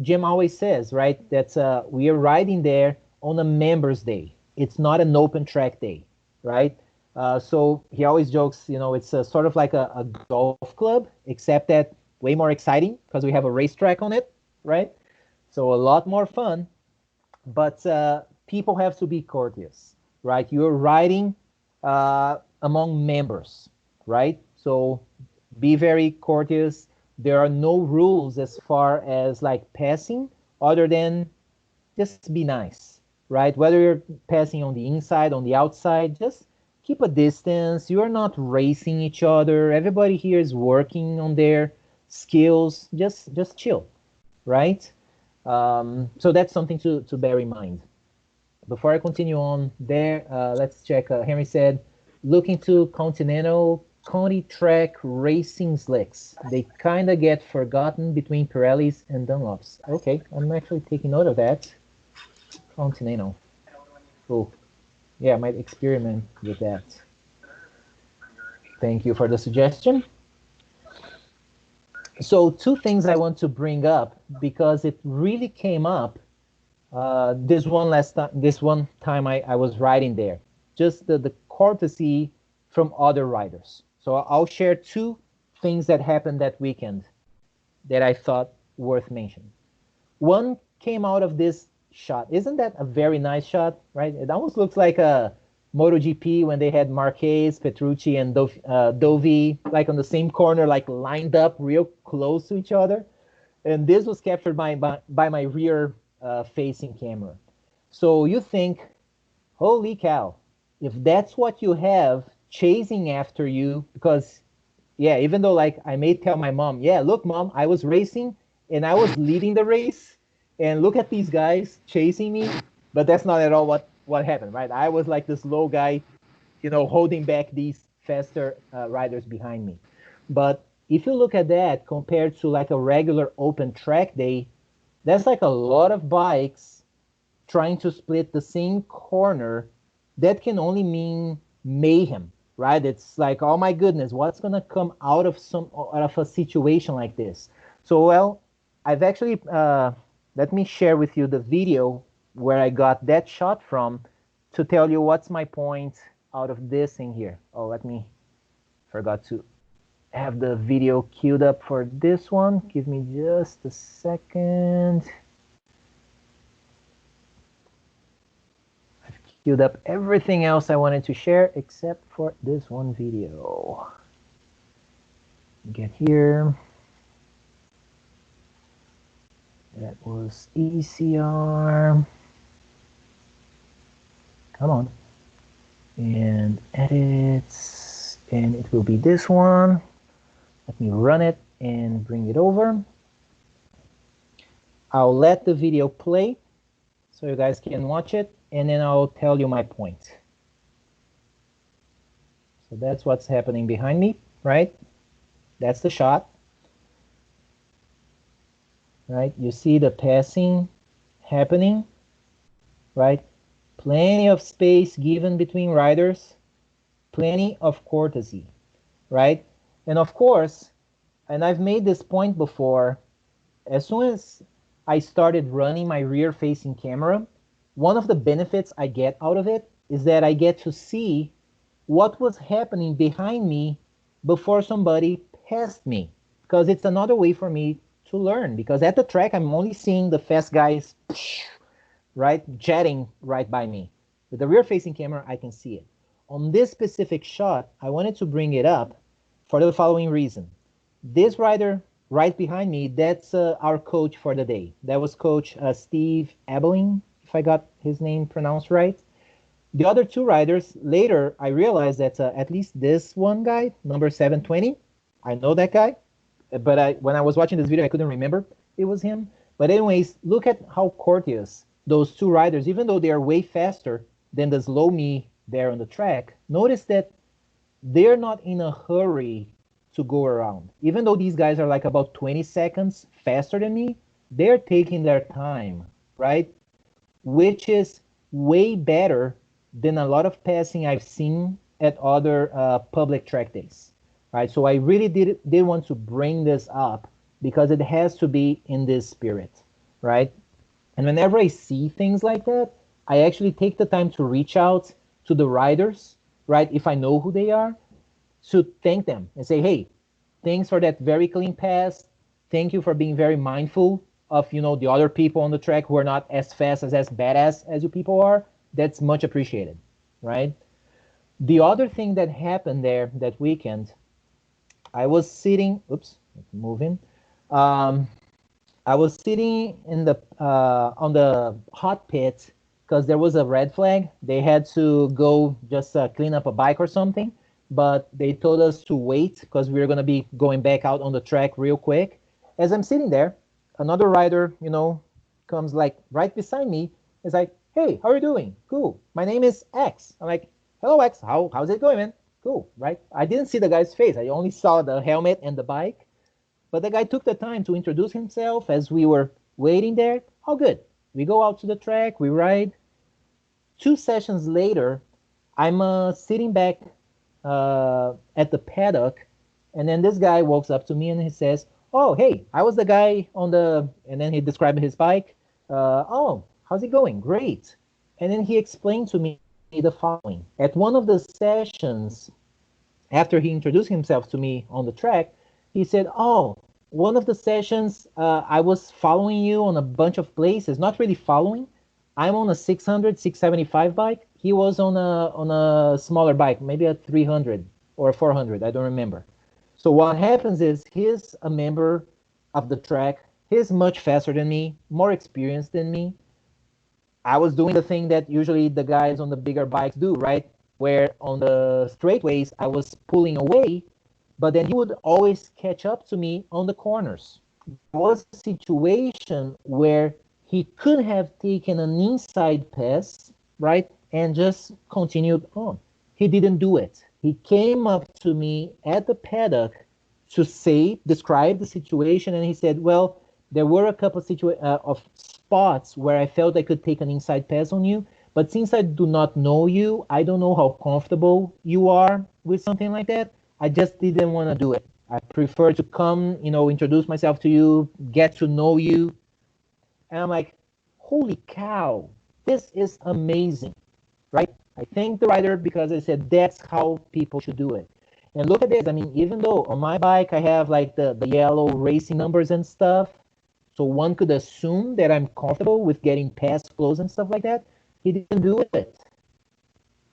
Jim always says, right, that we are riding there on a members day. It's not an open track day, right? So he always jokes, it's sort of like a golf club, except that way more exciting because we have a racetrack on it, right? So a lot more fun, but people have to be courteous, right? You're riding among members, right? So be very courteous. There are no rules as far as like passing other than just be nice, right? Whether you're passing on the inside, on the outside, just keep a distance. You're not racing each other. Everybody here is working on their skills. Just chill, right? So that's something to bear in mind. Before I continue on there, let's check. Henry said, look into Continental County Track Racing Slicks. They kind of get forgotten between Pirellis and Dunlops. Okay, I'm actually taking note of that. Continental. Cool. Yeah, I might experiment with that. Thank you for the suggestion. So 2 things I want to bring up because it really came up this one time I was riding there. Just the courtesy from other riders. So I'll share 2 things that happened that weekend that I thought worth mentioning. One came out of this shot. Isn't that a very nice shot, right? It almost looks like a MotoGP when they had Marquez, Petrucci, and Dovi like on the same corner, like lined up real close to each other. And this was captured by my rear facing camera. So you think, holy cow, if that's what you have chasing after you, because yeah, even though like I may tell my mom, yeah, look, mom, I was racing and I was leading the race, and look at these guys chasing me, but that's not at all what happened, right? I was like this low guy, holding back these faster riders behind me. But if you look at that compared to like a regular open track day, that's like a lot of bikes trying to split the same corner. That can only mean mayhem, right? It's like, oh my goodness, what's gonna come out of a situation like this? So, well, I've actually let me share with you the video where I got that shot from to tell you what's my point out of this thing here. Oh, forgot to have the video queued up for this one. Give me just a second. I've queued up everything else I wanted to share except for this one video. Get here. That was ECR. Come on. And edits. And it will be this one. Let me run it and bring it over. I'll let the video play so you guys can watch it, and then I'll tell you my point. So that's what's happening behind me, right? That's the shot. Right? You see the passing happening, right? Plenty of space given between riders, plenty of courtesy, right? And of course, and I've made this point before, as soon as I started running my rear-facing camera, one of the benefits I get out of it is that I get to see what was happening behind me before somebody passed me, because it's another way for me to learn, because at the track I'm only seeing the fast guys right jetting right by me. With the rear facing camera I can see it. on this specific shot, I wanted to bring it up for the following reason. This rider right behind me, that's our coach for the day. That was Coach Steve Abeling, if I got his name pronounced right. The other two riders, later I realized that at least this one guy, number 720, I know that guy, but when I was watching this video, I couldn't remember it was him. But anyways, look at how courteous those two riders, even though they are way faster than the slow me there on the track, notice that they're not in a hurry to go around. Even though these guys are like about 20 seconds faster than me, they're taking their time, right? Which is way better than a lot of passing I've seen at other public track days, right? So I really did want to bring this up because it has to be in this spirit, right? And whenever I see things like that, I actually take the time to reach out to the riders, right? If I know who they are, to thank them and say, hey, thanks for that very clean pass. Thank you for being very mindful of, you know, the other people on the track who are not as fast as badass as you people are. That's much appreciated, right? The other thing that happened there that weekend, I was sitting, oops, moving. I was sitting in the on the hot pit because there was a red flag. They had to go just clean up a bike or something, but they told us to wait because we were going to be going back out on the track real quick. As I'm sitting there, another rider, you know, comes like right beside me. It's like, hey, how are you doing? Cool. My name is X. I'm like, hello, X. How's it going, man? Cool, right? I didn't see the guy's face. I only saw the helmet and the bike. But the guy took the time to introduce himself as we were waiting there. All good. We go out to the track, we ride. 2 sessions later, I'm sitting back at the paddock, and then this guy walks up to me and he says, oh, hey, I was the guy on the, and then he described his bike. Oh, how's it going? Great. And then he explained to me the following. At one of the sessions, after he introduced himself to me on the track, he said, oh, one of the sessions, I was following you on a bunch of places, not really following. I'm on a 600, 675 bike. He was on a smaller bike, maybe a 300 or a 400, I don't remember. So what happens is he's a member of the track. He's much faster than me, more experienced than me. I was doing the thing that usually the guys on the bigger bikes do, right? Where on the straightaways, I was pulling away, but then he would always catch up to me on the corners. There was a situation where he could have taken an inside pass, right, and just continued on. He didn't do it. He came up to me at the paddock to describe the situation, and he said, well, there were a couple of spots where I felt I could take an inside pass on you, but since I do not know you, I don't know how comfortable you are with something like that. I just didn't want to do it. I prefer to come, you know, introduce myself to you, get to know you. And I'm like, holy cow, this is amazing, right? I thanked the rider because I said that's how people should do it. And look at this. I mean, even though on my bike I have like the yellow racing numbers and stuff, so one could assume that I'm comfortable with getting past flows and stuff like that. He didn't do it,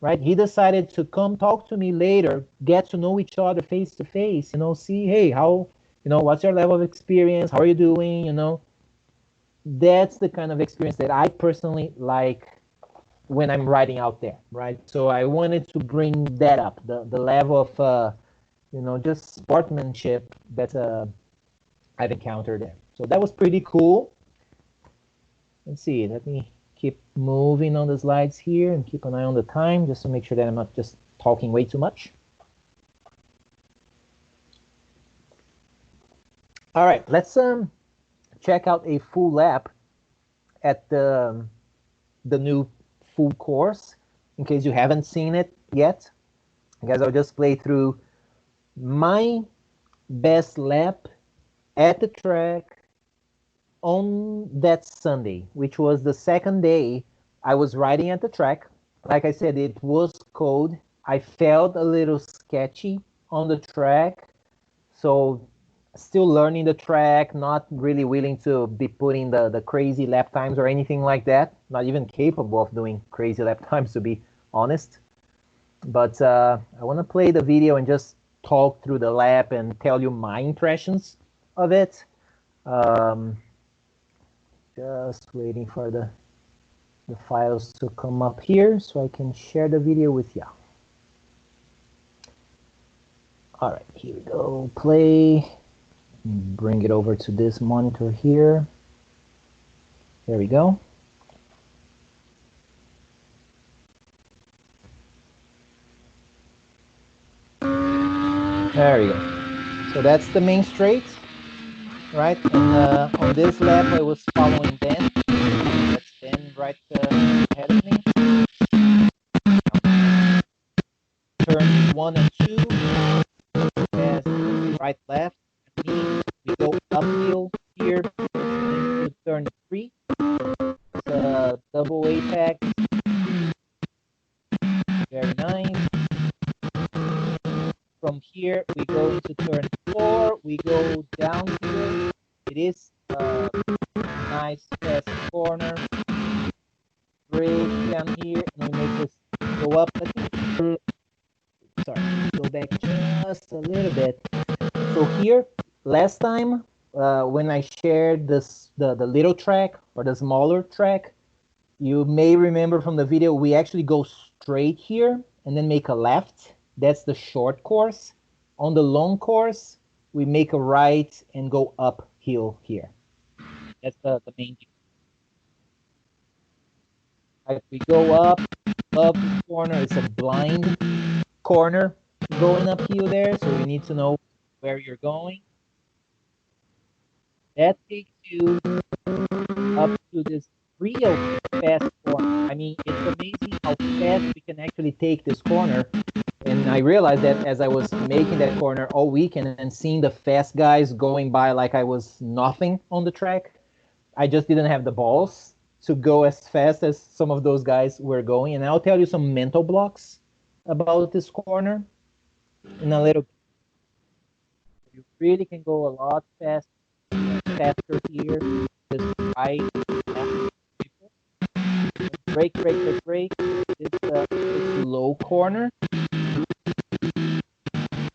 right? He decided to come talk to me later, get to know each other face to face, you know, see, hey, how, you know, what's your level of experience? How are you doing? You know, that's the kind of experience that I personally like when I'm riding out there, right? So I wanted to bring that up, the level of, you know, just sportsmanship that I've encountered there. So that was pretty cool. Let's see, let me keep moving on the slides here and keep an eye on the time just to make sure that I'm not just talking way too much. All right, let's check out a full lap at the new full course in case you haven't seen it yet. I guess I'll just play through my best lap at the track on that Sunday, which was the second day I was riding at the track. Like I said, it was cold. I felt a little sketchy on the track. So still learning the track, not really willing to be putting the crazy lap times or anything like that. Not even capable of doing crazy lap times, to be honest. But I want to play the video and just talk through the lap and tell you my impressions of it. Um, just waiting for the files to come up here so I can share the video with you. All right, here we go. Play. Bring it over to this monitor here. There we go. There we go. So that's the main straight, right? And on this lap, I was following Dan. That's Dan right ahead of me. Turn 1 and 2. Pass right, left. And we go uphill here into turn 3. It's a double apex. Very nice. From here, we go into turn 4. We go down here. It is a nice fast corner. Brake down here, and we make this go up. Sorry, go back just a little bit. So here, last time, when I shared this, the little track or the smaller track, you may remember from the video, we actually go straight here and then make a left. That's the short course. On the long course, we make a right and go uphill here. That's the main thing. Right, we go up the corner. It's a blind corner going uphill there, so you need to know where you're going. That takes you up to this real fast corner. I mean, it's amazing how fast we can actually take this corner. And I realized that as I was making that corner all weekend and seeing the fast guys going by like I was nothing on the track, I just didn't have the balls to go as fast as some of those guys were going. And I'll tell you some mental blocks about this corner in a little bit. You really can go a lot faster here. Just right, left, brake. It's a low corner.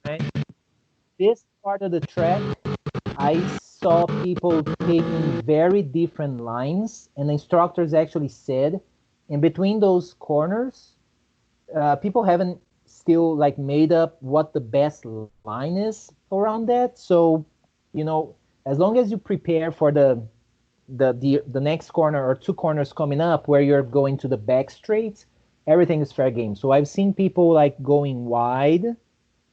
Right? This part of the track, I saw people taking very different lines, and the instructors actually said, in between those corners, people haven't still like made up what the best line is around that. So, you know, as long as you prepare for the next corner or 2 corners coming up where you're going to the back straight, everything is fair game. So I've seen people like going wide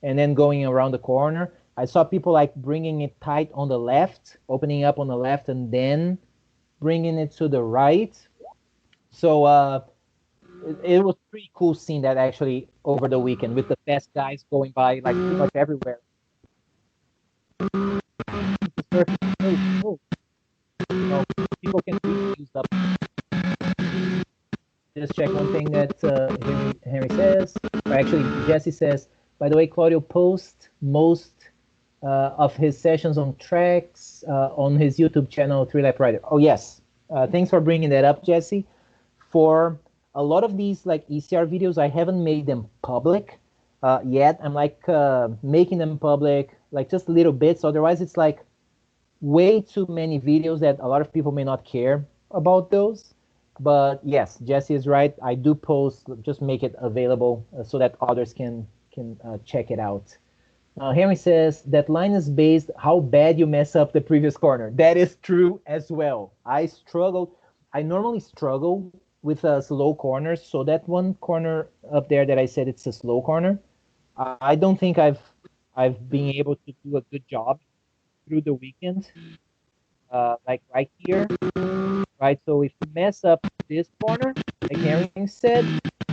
and then going around the corner. I saw people like bringing it tight on the left, opening up on the left, and then bringing it to the right. So it was pretty cool seeing that actually over the weekend with the best guys going by like pretty much everywhere. You know, people can really use up. Just check one thing that Henry says, or actually Jesse says. By the way, Claudio posts most of his sessions on tracks on his YouTube channel, 3Lap Rider. Oh yes, thanks for bringing that up, Jesse. For a lot of these like ECR videos, I haven't made them public yet. I'm like making them public, like just little bits. Otherwise, it's like way too many videos that a lot of people may not care about those. But yes, Jesse is right. I do post, just make it available so that others can check it out. Henry says that line is based how bad you mess up the previous corner. That is true as well. I normally struggle with slow corners. So that one corner up there that I said it's a slow corner, I don't think I've been able to do a good job through the weekend. Like right here, right? So if you mess up this corner, like Henry said,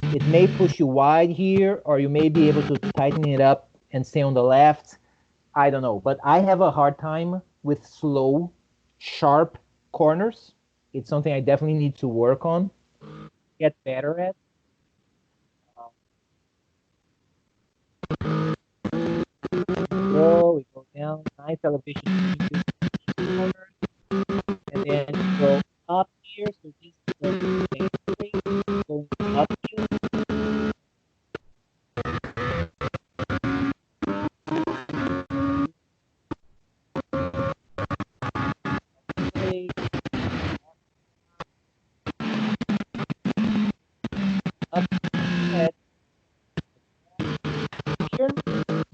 it may push you wide here, or you may be able to tighten it up and stay on the left. I don't know, but I have a hard time with slow, sharp corners. It's something I definitely need to work on, get better at. We go down, nice elevation, and then you go up here. So this is the main straight, going up here.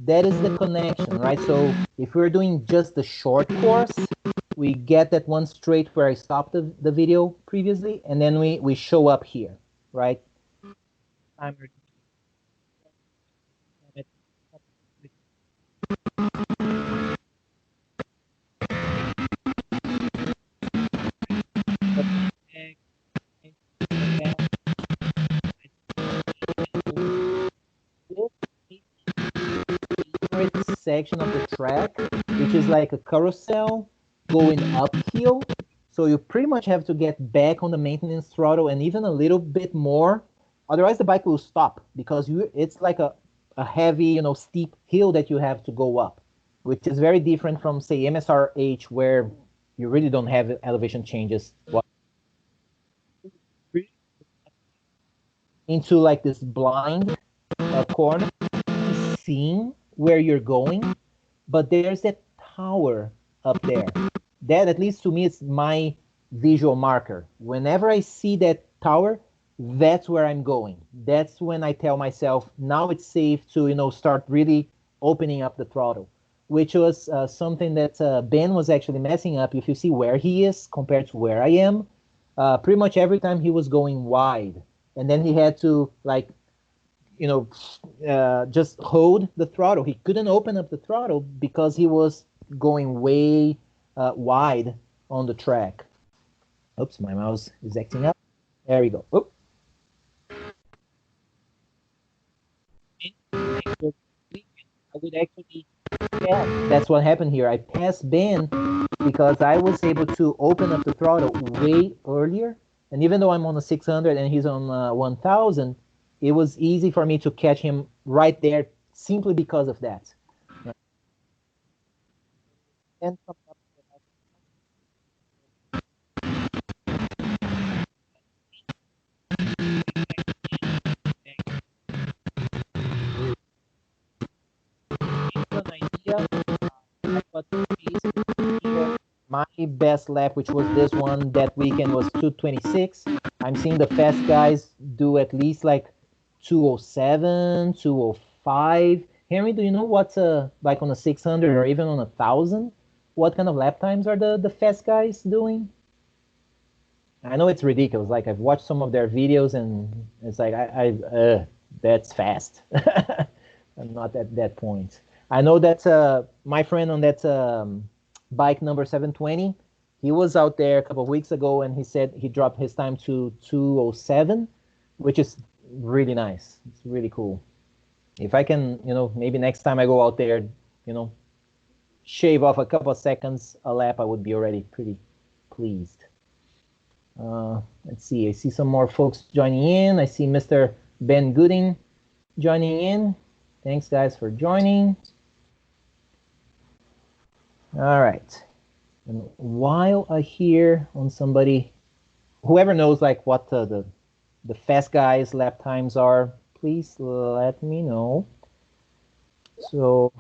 that is the connection, right? So if we're doing just the short course, we get that one straight where I stopped the video previously, and then we show up here, right? Timer. Section of the track, which is like a carousel going uphill. So you pretty much have to get back on the maintenance throttle and even a little bit more. Otherwise, the bike will stop because it's like a heavy, steep hill that you have to go up, which is very different from, say, MSRH, where you really don't have elevation changes into like this blind corner, seeing where you're going, but there's that tower up there. That, at least to me, is my visual marker. Whenever I see that tower, that's where I'm going. That's when I tell myself, now it's safe to, start really opening up the throttle, which was something that Ben was actually messing up. If you see where he is compared to where I am, pretty much every time he was going wide, and then he had to just hold the throttle. He couldn't open up the throttle because he was going way wide on the track. Oops, my mouse is acting up. There we go. Oop. I would actually, yeah, that's what happened here. I passed Ben because I was able to open up the throttle way earlier. And even though I'm on a 600 and he's on 1000, it was easy for me to catch him right there simply because of that. And my best lap, which was this one that weekend, was 2:26. I'm seeing the fast guys do at least like 2:07, 2:05. Henry, do you know what's like on a 600 or even on 1000? What kind of lap times are the fast guys doing? I know it's ridiculous. Like, I've watched some of their videos and it's like that's fast. I'm not at that point. I know that my friend on that bike number 720, he was out there a couple of weeks ago and he said he dropped his time to 2:07, which is really nice. It's really cool. If I can, maybe next time I go out there, shave off a couple of seconds a lap, I would be already pretty pleased. Let's see. I see some more folks joining in. I see Mr. Ben Gooding joining in. Thanks, guys, for joining. All right. And while I hear on somebody, whoever knows like what the fast guys' lap times are, please let me know. So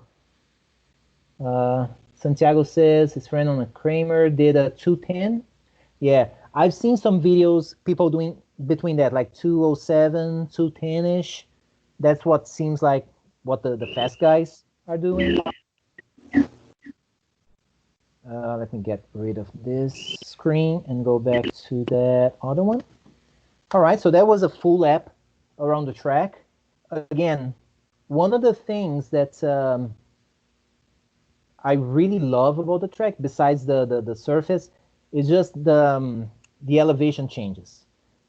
Santiago says his friend on a Kramer did a 2:10. Yeah, I've seen some videos, people doing between that, like 2:07, 2:10-ish. That's what seems like what the fast guys are doing. Let me get rid of this screen and go back to that other one. All right, so that was a full lap around the track. Again, one of the things that I really love about the track, besides the surface, is just the elevation changes.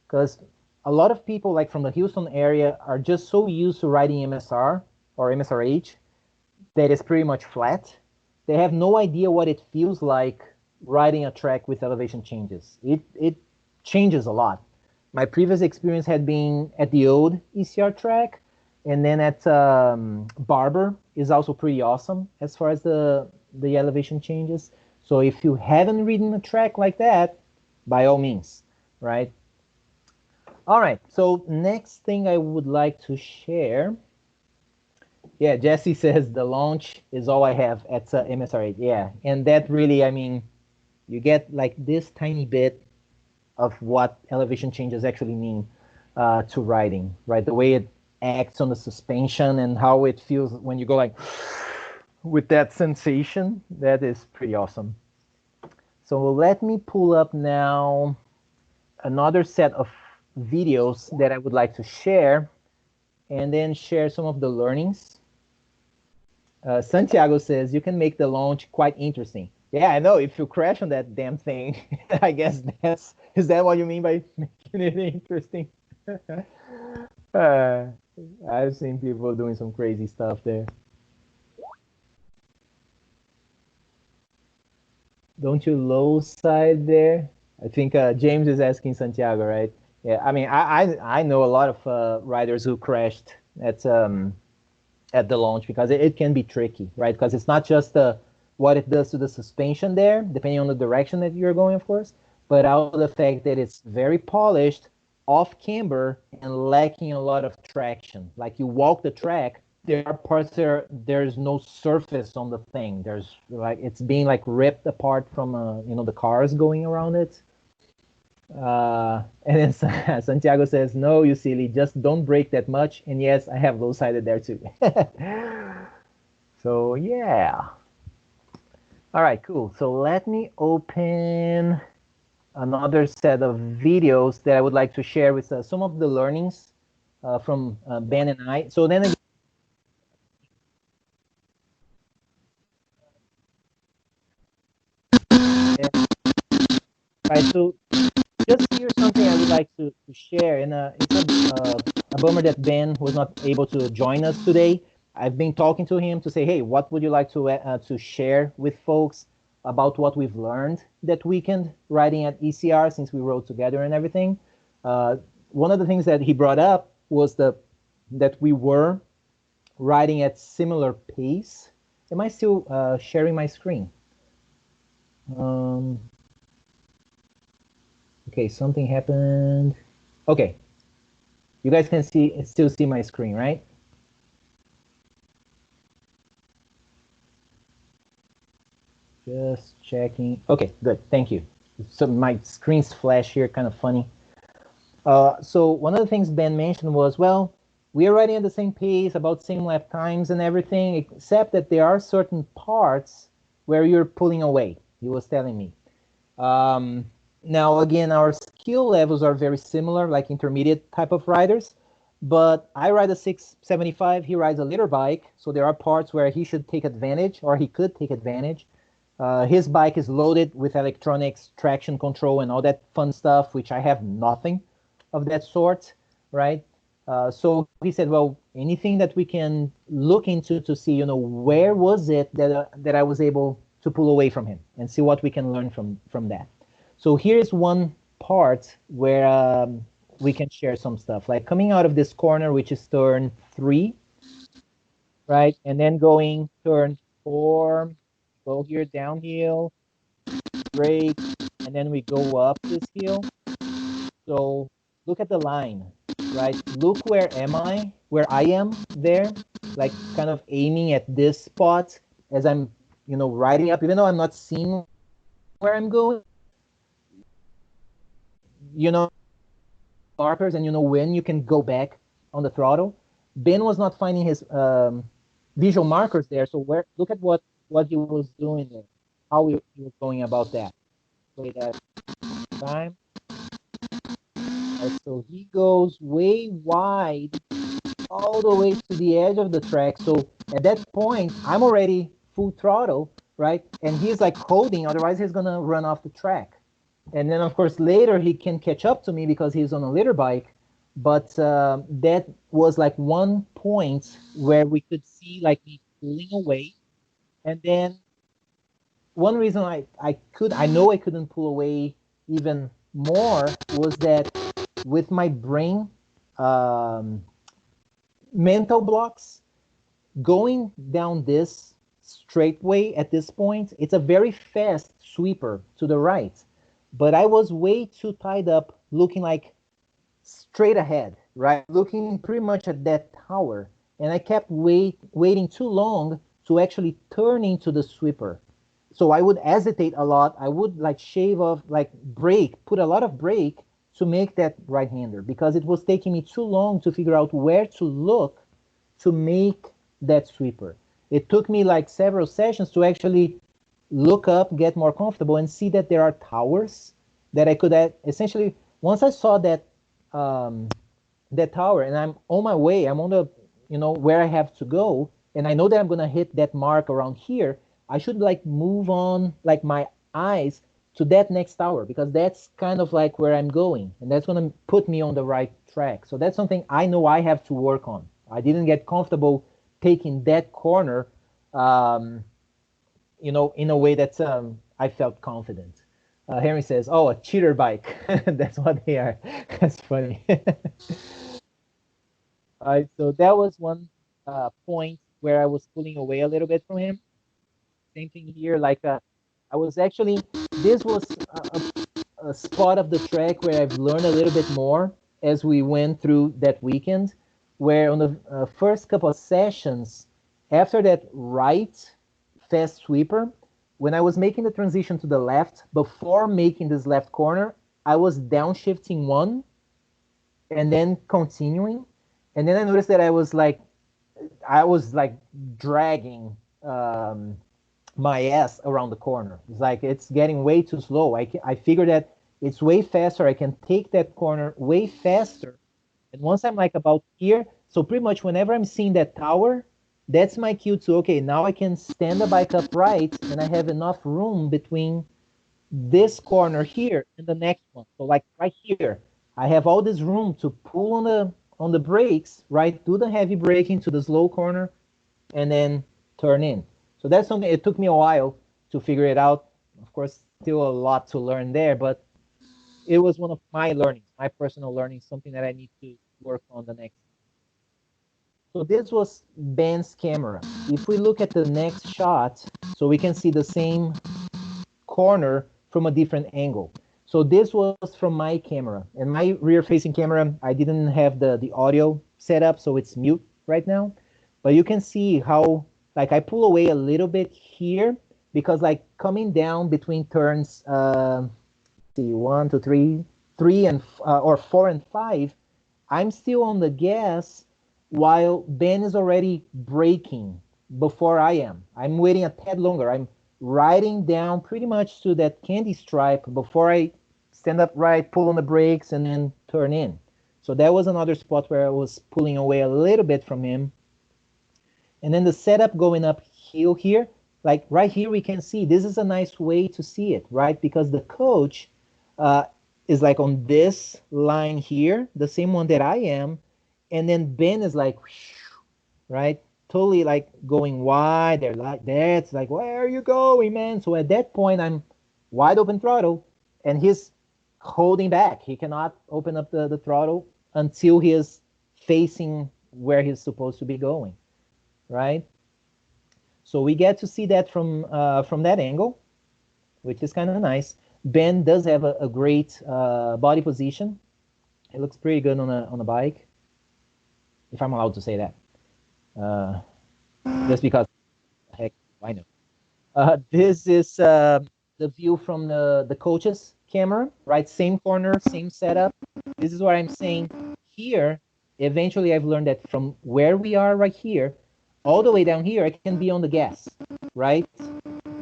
Because a lot of people, like from the Houston area, are just so used to riding MSR or MSRH that is pretty much flat. They have no idea what it feels like riding a track with elevation changes. It changes a lot. My previous experience had been at the old ECR track, and then at Barber is also pretty awesome as far as the elevation changes. So if you haven't ridden a track like that, by all means, right? All right, so next thing I would like to share. Yeah, Jesse says the launch is all I have at MSR8. Yeah, and that really, I mean, you get like this tiny bit of what elevation changes actually mean to riding, right? The way acts on the suspension and how it feels when you go like with that sensation. That is pretty awesome. So let me pull up now another set of videos that I would like to share, and then share some of the learnings. Santiago says you can make the launch quite interesting. Yeah, I know. If you crash on that damn thing, I guess is that what you mean by making it interesting? uh, I've seen people doing some crazy stuff there. Don't you low side there? I think James is asking Santiago, right? Yeah, I mean, I know a lot of riders who crashed at the launch because it can be tricky, right? Because it's not just what it does to the suspension there, depending on the direction that you're going, of course, but also the fact that it's very polished, off camber, and lacking a lot of traction. Like you walk the track, there are parts there's no surface on the thing. There's like it's being like ripped apart from the cars going around it. And then Santiago says, "No, you silly, just don't break that much." And yes, I have low-sided there too. So yeah. All right, cool. So let me open another set of videos that I would like to share with some of the learnings from Ben and I. So then again, right, so just here's something I would like to share, and it's a bummer that Ben was not able to join us today. I've been talking to him to say, hey, what would you like to share with folks about what we've learned that weekend riding at ECR since we rode together and everything. One of the things that he brought up was that we were riding at similar pace. Am I still sharing my screen? Okay, something happened. Okay, you guys can still see my screen, right? Just checking. Okay, good. Thank you. So my screen's flash here, kind of funny. So one of the things Ben mentioned was, well, we are riding at the same pace, about same lap times and everything, except that there are certain parts where you're pulling away. He was telling me. Now, again, our skill levels are very similar, like intermediate type of riders. But I ride a 675. He rides a litter bike, so there are parts where he should take advantage, or he could take advantage. His bike is loaded with electronics, traction control, and all that fun stuff, which I have nothing of that sort, right? So he said, well, anything that we can look into to see, where was it that I was able to pull away from him and see what we can learn from that. So here's one part where we can share some stuff, like coming out of this corner, which is turn 3, right? And then going turn 4, go here downhill, brake, and then we go up this hill. So look at the line, right? Look where I am there, like kind of aiming at this spot as I'm, riding up, even though I'm not seeing where I'm going. Markers and when you can go back on the throttle. Ben was not finding his visual markers there, so look at what he was doing there, how he was going about that. Play that time. So he goes way wide all the way to the edge of the track. So at that point, I'm already full throttle, right? And he's like holding, otherwise he's gonna run off the track. And then, of course, later he can catch up to me because he's on a litter bike. But that was like one point where we could see like me pulling away. And then one reason I know I couldn't pull away even more was that with my brain mental blocks, going down this straightway at this point, it's a very fast sweeper to the right. But I was way too tied up looking like straight ahead, right? Looking pretty much at that tower. And I kept waiting too long to actually turn into the sweeper. So I would hesitate a lot. I would like shave off, like brake, put a lot of brake to make that right-hander because it was taking me too long to figure out where to look to make that sweeper. It took me like several sessions to actually look up, get more comfortable, and see that there are towers that I could essentially, once I saw that tower and I'm on my way, I'm on the, where I have to go, and I know that I'm going to hit that mark around here, I should like move on like my eyes to that next tower because that's kind of like where I'm going and that's going to put me on the right track. So that's something I know I have to work on. I didn't get comfortable taking that corner, in a way that I felt confident. Henry says, "Oh, a cheater bike." That's what they are. That's funny. All right, so that was one point where I was pulling away a little bit from him. Same thing here. Like I was actually, this was a spot of the track where I've learned a little bit more as we went through that weekend. Where on the first couple of sessions, after that right fast sweeper, when I was making the transition to the left, before making this left corner, I was downshifting one and then continuing. And then I noticed that I was like dragging my ass around the corner. It's like it's getting way too slow. I figured that it's way faster. I can take that corner way faster. And once I'm like about here, so pretty much whenever I'm seeing that tower, that's my cue to, okay, now I can stand the bike upright and I have enough room between this corner here and the next one. So like right here, I have all this room to pull on the brakes, right? Do the heavy braking to the slow corner and then turn in. So that's something, it took me a while to figure it out. Of course, still a lot to learn there, but it was one of my learnings, my personal learnings, something that I need to work on the next. So this was Ben's camera. If we look at the next shot, so we can see the same corner from a different angle. So this was from my camera, and my rear-facing camera, I didn't have the audio set up, so it's mute right now. But you can see how, like, I pull away a little bit here because, like, coming down between turns, see, 1, 2, 3, 3 and or 4 and 5, I'm still on the gas while Ben is already braking before I am. I'm waiting a tad longer. I'm riding down pretty much to that candy stripe before I stand up right, pull on the brakes, and then turn in. So that was another spot where I was pulling away a little bit from him. And then the setup going uphill here, like right here, we can see this is a nice way to see it, right? Because the coach is like on this line here, the same one that I am. And then Ben is like, right? Totally like going wide. They're like, that's like, where are you going, man? So at that point, I'm wide open throttle and he's holding back. He cannot open up the throttle until he is facing where he's supposed to be going, right? So we get to see that from that angle, which is kind of nice. Ben does have a great body position. It looks pretty good on a bike, if I'm allowed to say that. Just because, heck, I know. This is the view from the coach's camera, right? Same corner, same setup. This is what I'm saying here. Eventually, I've learned that from where we are right here, all the way down here, I can be on the gas, right?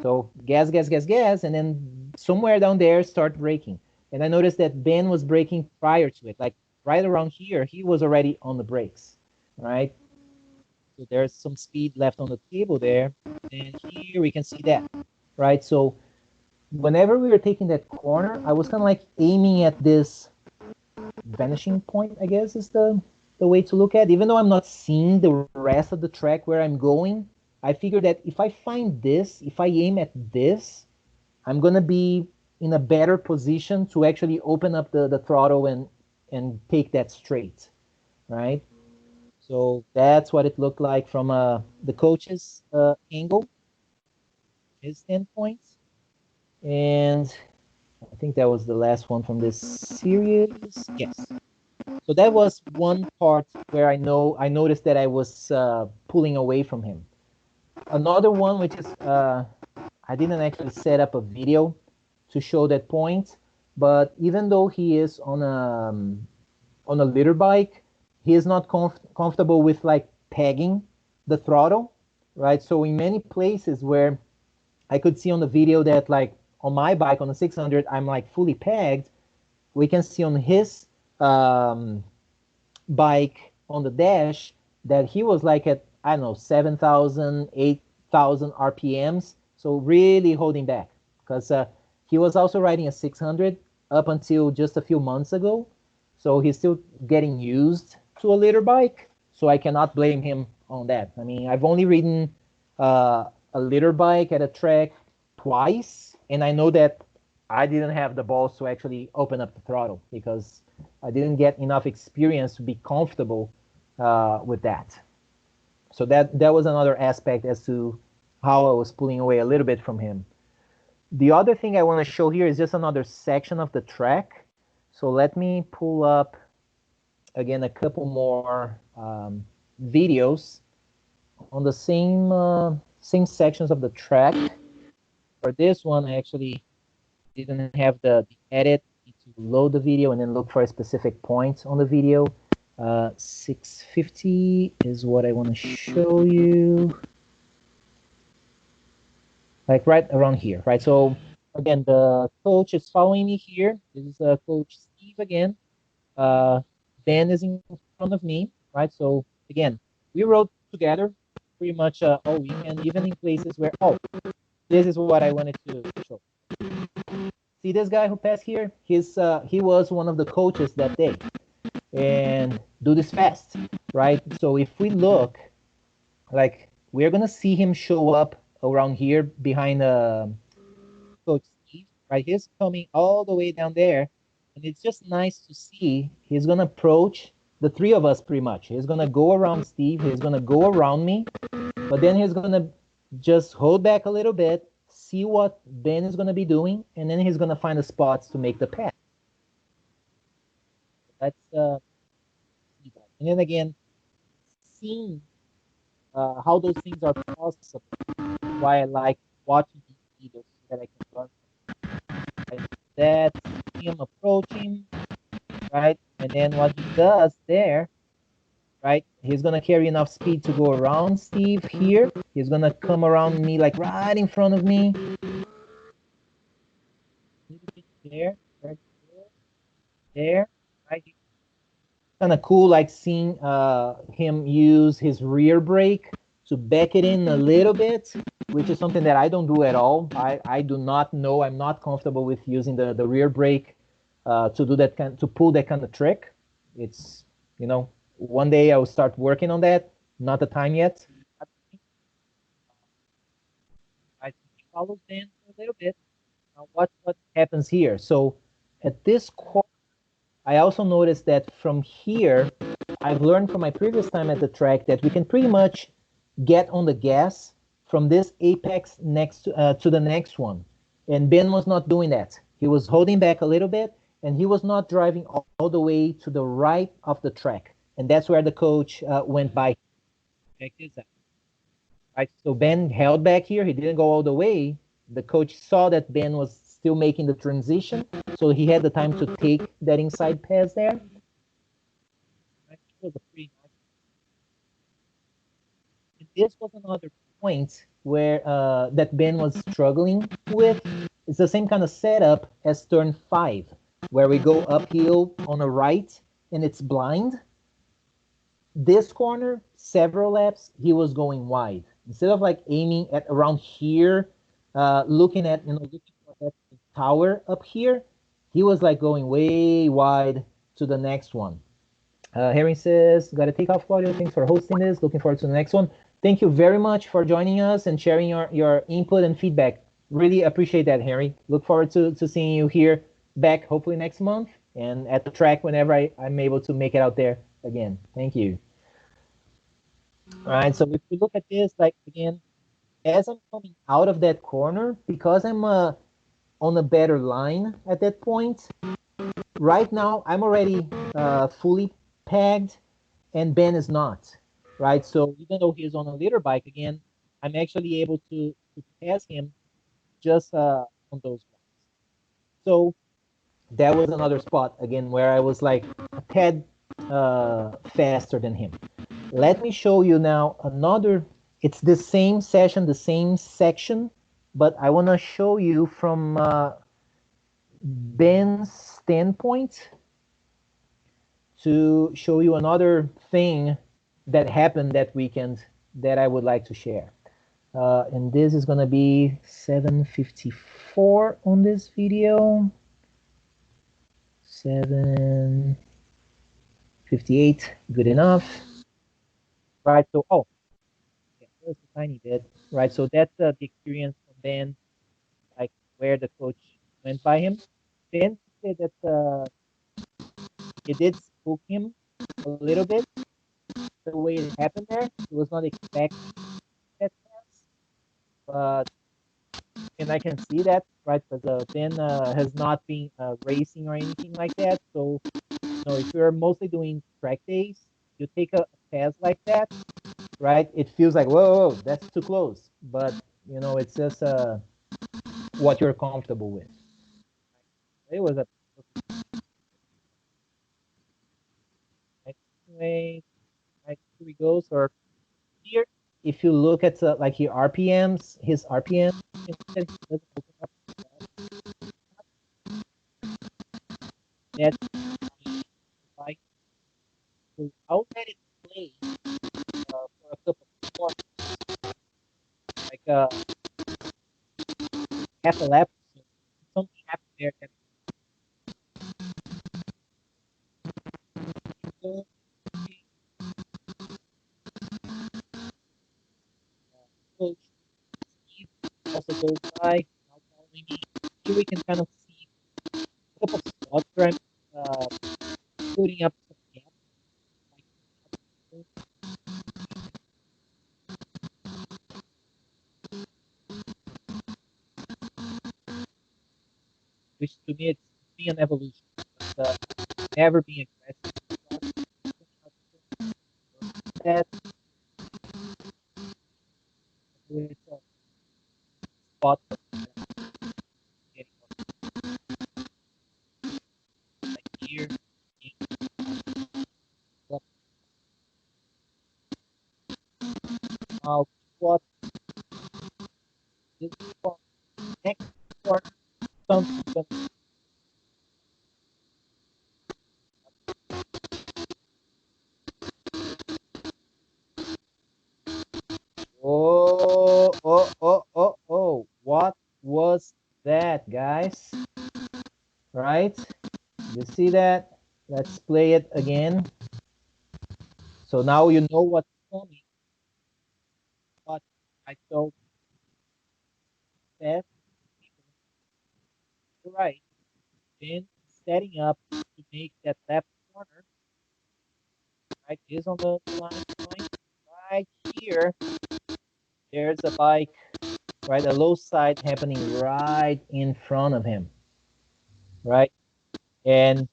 So gas, gas, gas, gas, and then somewhere down there, start braking. And I noticed that Ben was braking prior to it, like right around here, he was already on the brakes, right? So there's some speed left on the table there. And here we can see that, right? So whenever we were taking that corner, I was kind of like aiming at this vanishing point, I guess is the way to look at it. Even though I'm not seeing the rest of the track where I'm going, I figured that if I find this, if I aim at this, I'm going to be in a better position to actually open up the throttle and take that straight, right? So that's what it looked like from the coach's angle, his standpoint. And I think that was the last one from this series. Yes. So that was one part where I noticed that I was pulling away from him. Another one, which is I didn't actually set up a video to show that point, But even though he is on a liter bike, he is not comfortable with like pegging the throttle, right? So in many places where I could see on the video that like on my bike on the 600, I'm like fully pegged. We can see on his um, bike on the dash that he was like at, I don't know, 7,000, 8,000 RPMs. So really holding back because he was also riding a 600 up until just a few months ago. So he's still getting used to a liter bike. So I cannot blame him on that. I mean, I've only ridden a liter bike at a track twice, and I know that I didn't have the balls to actually open up the throttle because I didn't get enough experience to be comfortable with that. So that was another aspect as to how I was pulling away a little bit from him. The other thing I want to show here is just another section of the track. So let me pull up again a couple more videos on the same sections of the track. For this one, I actually didn't have the edit. I need to load the video and then look for a specific point on the video. 650 is what I want to show you. Like right around here, right? So again, the coach is following me here. This is Coach Steve again. Ben is in front of me, right? So again, we rode together pretty much all weekend, even in places where, oh, this is what I wanted to show. See this guy who passed here? He was one of the coaches that day. And do this fast, right? So if we look, like we're gonna see him show up around here behind Coach Steve, right? He's coming all the way down there, and it's just nice to see. He's gonna approach the three of us pretty much. He's gonna go around Steve. He's gonna go around me, but then he's gonna just hold back a little bit, see what Ben is gonna be doing, and then he's gonna find the spots to make the pass. Let's see that. And then again, seeing how those things are possible. Why I like watching these videos so that I can learn. Right? That's him approaching, right? And then what he does there, right? He's gonna carry enough speed to go around Steve here. He's gonna come around me like right in front of me. A little bit there, right there, right? Kind of cool, like seeing him use his rear brake to back it in a little bit, which is something that I don't do at all. I do not know. I'm not comfortable with using the rear brake to do that to pull that kind of trick. It's, one day I will start working on that. Not the time yet. I follow Dan for a little bit. Now watch what happens here. So at this corner, I also noticed that from here, I've learned from my previous time at the track that we can pretty much get on the gas from this apex next to the next one. And Ben was not doing that. He was holding back a little bit, and he was not driving all the way to the right of the track. And that's where the coach went by. Check this out. Right, so Ben held back here. He didn't go all the way. The coach saw that Ben was still making the transition, so he had the time to take that inside pass there. Was a pretty nice. And this was another point where that Ben was struggling with. It's the same kind of setup as turn 5, where we go uphill on the right and it's blind. This corner, several laps, he was going wide. Instead of like aiming at around here, looking for that tower up here, he was like going way wide to the next one. Harry says, got to take off, Claudio. Thanks for hosting this. Looking forward to the next one. Thank you very much for joining us and sharing your input and feedback. Really appreciate that, Harry. Look forward to seeing you here back hopefully next month and at the track whenever I'm able to make it out there again. Thank you. All right, so if we look at this, like again, as I'm coming out of that corner, because I'm on a better line at that point, right now I'm already fully pegged and Ben is not, right? So even though he's on a liter bike again, I'm actually able to pass him just on those ones. So that was another spot again where I was like a tad faster than him. Let me show you now another. It's the same session, the same section, but I want to show you from Ben's standpoint to show you another thing that happened that weekend that I would like to share. And this is going to be 7:54 on this video. 7:58, good enough. Right, so, oh, yeah, just a tiny bit. Right, so that's the experience from Ben, like where the coach went by him. Ben said that it did spook him a little bit, the way it happened there. He was not expecting that chance, but and I can see that, right? Because Ben has not been racing or anything like that. So, if you're mostly doing track days, you take a pass like that, right? It feels like, whoa, that's too close. But, it's just what you're comfortable with. It was a anyway, right, here we go. So here, if you look at like his RPMs, you can see that he doesn't open up that bike. So I'll let it play for a couple more, like half a lap. So something happened there that coach Steve also goes by now following me. Here we can kind of see a couple spots where I'm uh, putting up some gaps, like, which to me it's being an evolution. But, never being aggressive. That it's a spot getting like here. Now, what this spot next spot something. Oh. What was that, guys? Right? You see that? Let's play it again. So now you know what's coming. But I told Steph, right, then setting up to make that left corner. Right, is on the line. Right here, there's a bike, right, a low side happening right in front of him. Right, and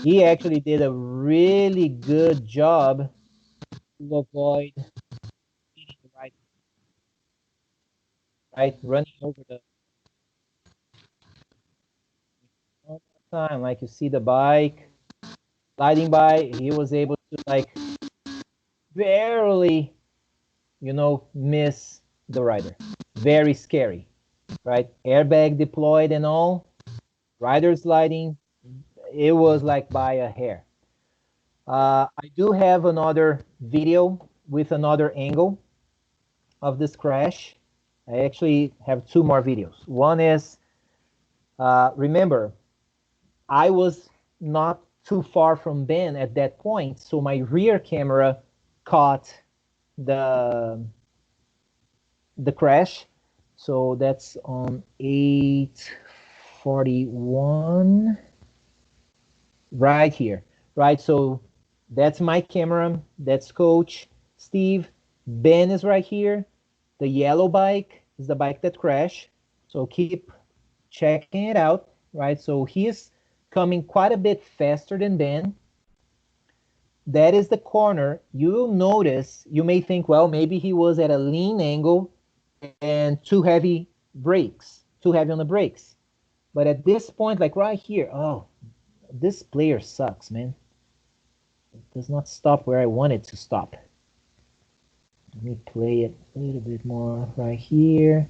he actually did a really good job to avoid hitting the right, running over the time. Like you see the bike sliding by, he was able to like barely, miss the rider. Very scary, right? Airbag deployed and all, rider sliding. It was like by a hair. I do have another video with another angle of this crash. I actually have two more videos. One is, remember, I was not too far from Ben at that point, so my rear camera caught the crash. So that's on 8:41 right here, right? So that's my camera, that's Coach Steve. Ben is right here. The yellow bike is the bike that crashed. So keep checking it out, right? So he is coming quite a bit faster than Ben. That is the corner. You'll notice, you may think, well, maybe he was at a lean angle and too heavy on the brakes. But at this point, like right here, oh, this player sucks, man. It does not stop where I want it to stop. Let me play it a little bit more right here.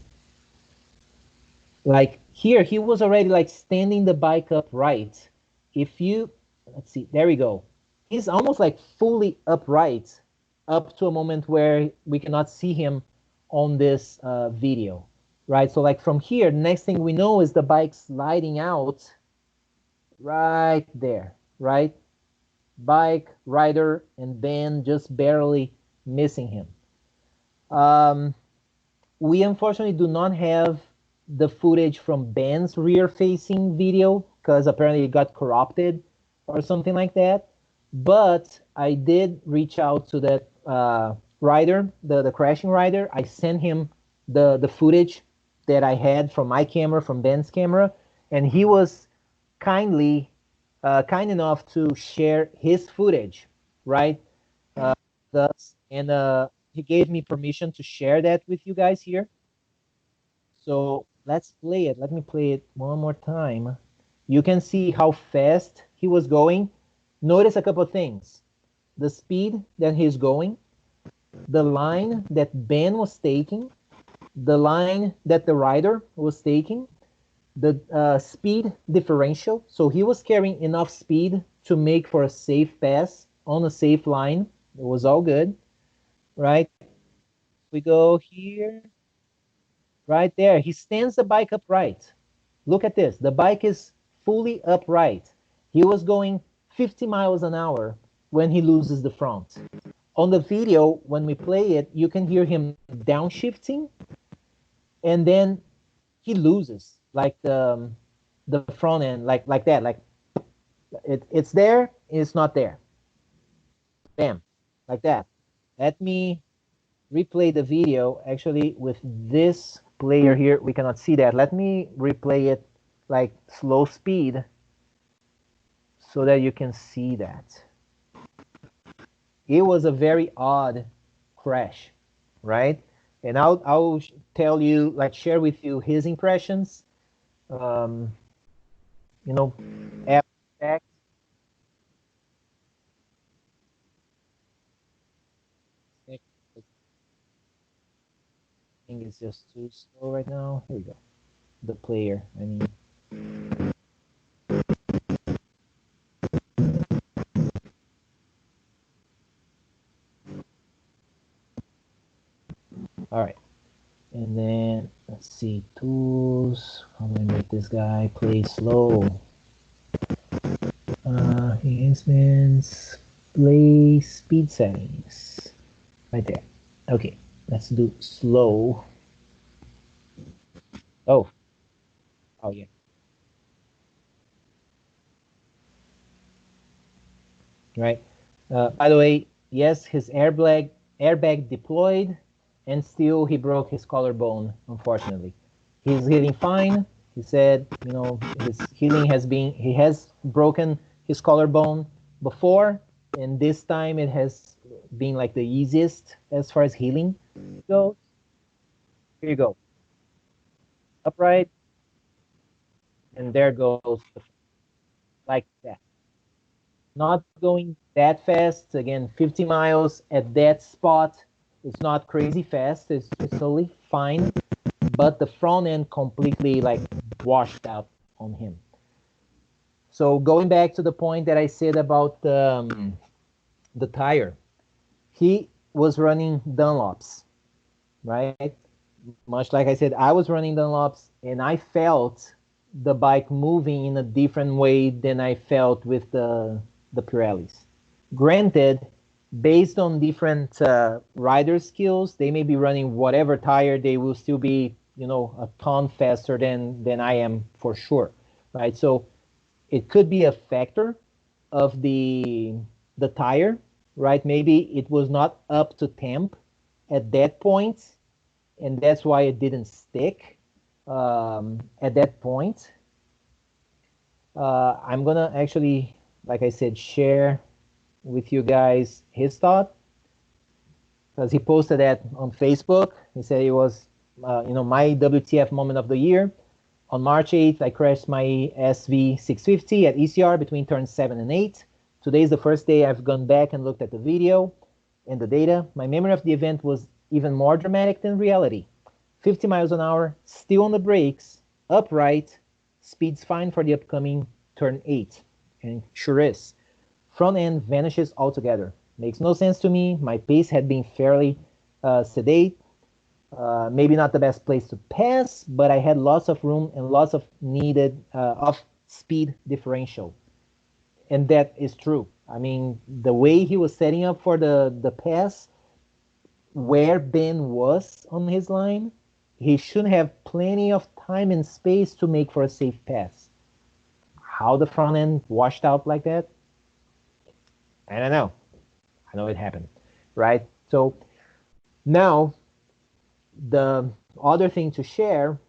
Like here, he was already like standing the bike upright. If you, let's see, there we go. He's almost like fully upright up to a moment where we cannot see him on this video, right? So like from here, next thing we know is the bike sliding out right there, right? Bike, rider, and Ben just barely missing him. We unfortunately do not have the footage from Ben's rear-facing video because apparently it got corrupted or something like that. But I did reach out to that rider, the crashing rider. I sent him the footage that I had from my camera, from Ben's camera, and he was kind enough to share his footage, right? Thus, and he gave me permission to share that with you guys here. So let's play it. Let me play it one more time. You can see how fast he was going. Notice a couple of things. The speed that he's going, the line that Ben was taking, the line that the rider was taking, the speed differential. So he was carrying enough speed to make for a safe pass on a safe line. It was all good, right? We go here, right there. He stands the bike upright. Look at this. The bike is fully upright. He was going 50 miles an hour when he loses the front. On the video, when we play it, you can hear him downshifting, and then he loses like the front end, like that, like it's there, it's not there. Bam, like that. Let me replay the video. Actually, with this player here, we cannot see that. Let me replay it like slow speed so that you can see that. It was a very odd crash, right? And I'll tell you, like, share with you his impressions. You know, after that. I think it's just too slow right now. Here we go. The player, I mean. All right. And then let's see, tools. How do I make this guy play slow? Enhancements, play speed settings. Right there. Okay, let's do slow. Oh, yeah. Right. By the way, yes, his airbag deployed, and still he broke his collarbone, unfortunately. He's healing fine. He said, you know, his healing he has broken his collarbone before, and this time it has been like the easiest as far as healing goes. Here you go. Upright, and there goes, like that. Not going that fast. Again, 50 miles at that spot. It's not crazy fast. It's totally fine. But the front end completely like washed out on him. So going back to the point that I said about the tire, he was running Dunlops, right? Much like I said, I was running Dunlops, and I felt the bike moving in a different way than I felt with the Pirellis. Granted, based on different rider skills, they may be running whatever tire, they will still be, you know, a ton faster than I am for sure, right? So it could be a factor of the tire, right? Maybe it was not up to temp at that point, and that's why it didn't stick at that point. I'm gonna actually, like I said, share with you guys his thought, because he posted that on Facebook. He said it was, you know, my WTF moment of the year. On March 8th, I crashed my SV650 at ECR between turns 7 and 8. Today is the first day I've gone back and looked at the video and the data. My memory of the event was even more dramatic than reality. 50 miles an hour, still on the brakes, upright, speed's fine for the upcoming turn 8. And sure is. Front end vanishes altogether. Makes no sense to me. My pace had been fairly sedate. Maybe not the best place to pass, but I had lots of room and lots of needed off-speed differential. And that is true. I mean, the way he was setting up for the pass, where Ben was on his line, he should have plenty of time and space to make for a safe pass. How the front end washed out like that, I don't know. I know it happened, right? So now, the other thing to share,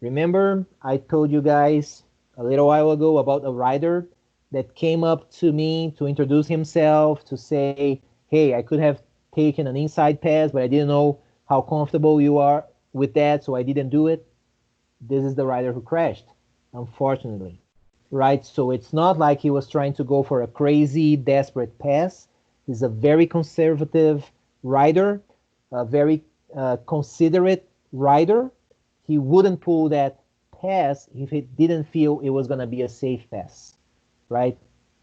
remember I told you guys a little while ago about a rider that came up to me to introduce himself, to say, hey, I could have taken an inside pass, but I didn't know how comfortable you are with that, so I didn't do it. This is the rider who crashed, unfortunately, right? So it's not like he was trying to go for a crazy, desperate pass. He's a very conservative rider, a very considerate rider. He wouldn't pull that pass if he didn't feel it was going to be a safe pass, right?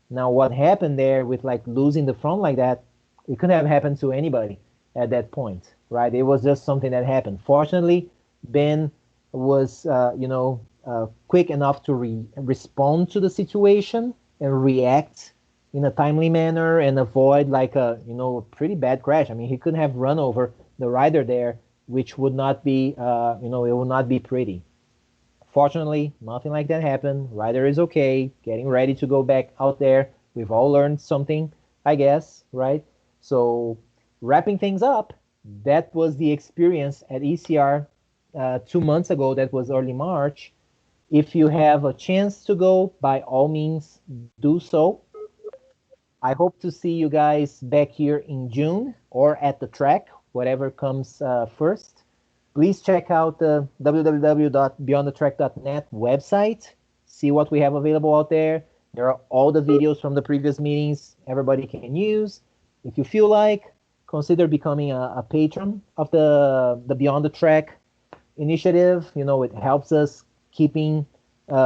Now, what happened there with like losing the front like that, it couldn't have happened to anybody at that point, right? It was just something that happened. Fortunately, Ben was, quick enough to respond to the situation and react in a timely manner and avoid like a pretty bad crash. I mean, he couldn't have run over the rider there, which would not be it would not be pretty. Fortunately, nothing like that happened. Rider is okay, getting ready to go back out there. We've all learned something, I guess, right? So wrapping things up, that was the experience at ECR 2 months ago. That was early March. If you have a chance to go, by all means, do so. I hope to see you guys back here in June or at the track, whatever comes first. Please check out the www.beyondthetrack.net website. See what we have available out there. There are all the videos from the previous meetings everybody can use. If you feel like, consider becoming a patron of the Beyond the Track initiative. It helps us keeping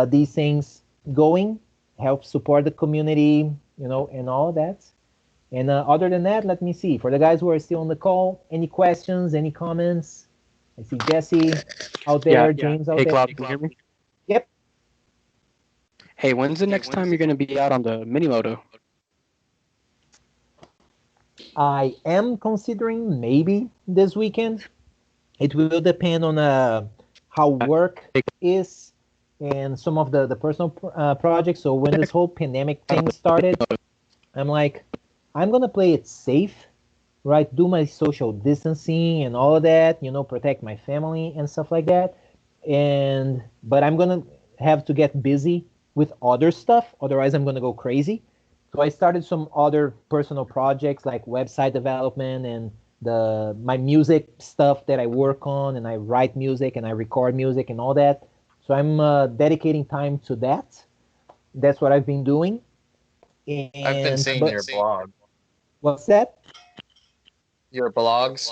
these things going, helps support the community, and all of that. And other than that, let me see. For the guys who are still on the call, any questions, any comments? I see Jesse out there, James out hey, there. Cloud, can you hear me? Yep. Hey, when's the next time you're going to be out on the mini moto? I am considering maybe this weekend. It will depend on how work is and some of the personal projects. So when this whole pandemic thing started, I'm like, I'm going to play it safe, right? Do my social distancing and all of that, protect my family and stuff like that. But I'm going to have to get busy with other stuff. Otherwise, I'm going to go crazy. So I started some other personal projects like website development and my music stuff that I work on, and I write music and I record music and all that. So I'm dedicating time to that. That's what I've been doing. I've been seeing your blog. What's that? Your blogs?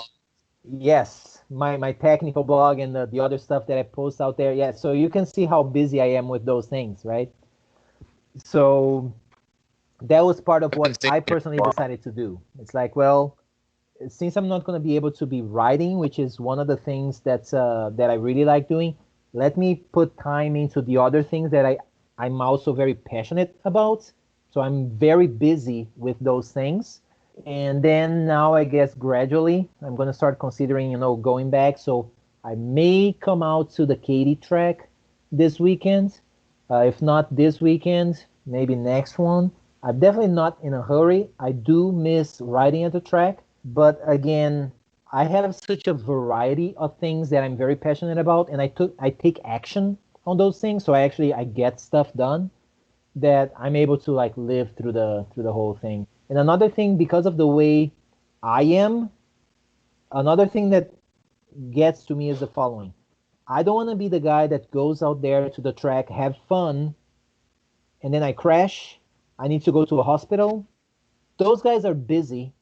Yes, my technical blog and the other stuff that I post out there. Yeah, so you can see how busy I am with those things, right? So that was part of what I personally decided to do. It's like, well, since I'm not going to be able to be writing, which is one of the things that I really like doing, let me put time into the other things that I'm also very passionate about. So I'm very busy with those things. And then now I guess gradually I'm going to start considering, going back. So I may come out to the Katy track this weekend. If not this weekend, maybe next one. I'm definitely not in a hurry. I do miss riding at the track. But again, I have such a variety of things that I'm very passionate about, and I take action on those things. So I get stuff done that I'm able to like live through the whole thing. And another thing, because of the way I am, another thing that gets to me is the following. I don't want to be the guy that goes out there to the track, have fun, and then I crash. I need to go to a hospital. Those guys are busy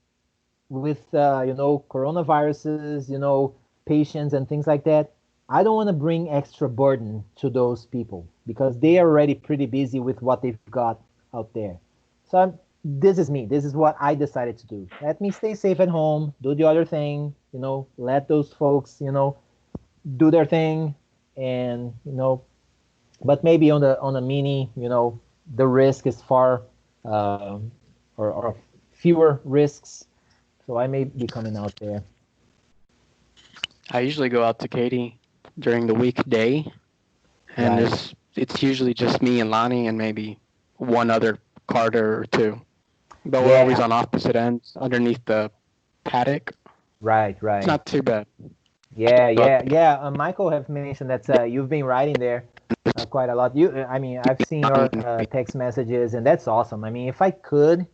with coronaviruses, patients and things like that. I don't want to bring extra burden to those people because they are already pretty busy with what they've got out there. So this is me. This is what I decided to do. Let me stay safe at home, do the other thing, let those folks, do their thing, and but maybe on a mini, the risk is far or fewer risks. So I may be coming out there. I usually go out to Katy during the weekday, and Right. it's usually just me and Lonnie and maybe one other Carter or two. But we're always Yeah. on opposite ends underneath the paddock. Right. It's not too bad. Yeah. Michael have mentioned that you've been riding there quite a lot. I mean, I've seen your text messages, and that's awesome. I mean, if I could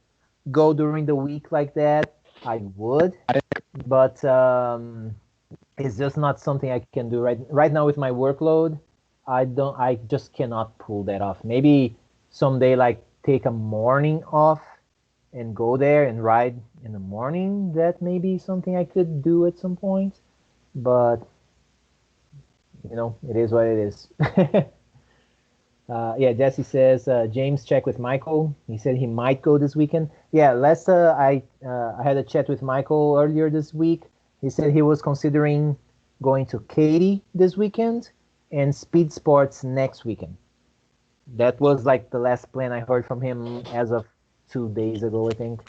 go during the week like that, I would, but it's just not something I can do right now with my workload. I just cannot pull that off. Maybe someday, like take a morning off and go there and ride in the morning. That may be something I could do at some point, but it is what it is. Yeah, Jesse says James check with Michael. He said he might go this weekend. Yeah, I had a chat with Michael earlier this week. He said he was considering going to Katy this weekend and Speed Sports next weekend. That was like the last plan I heard from him as of 2 days ago, I think.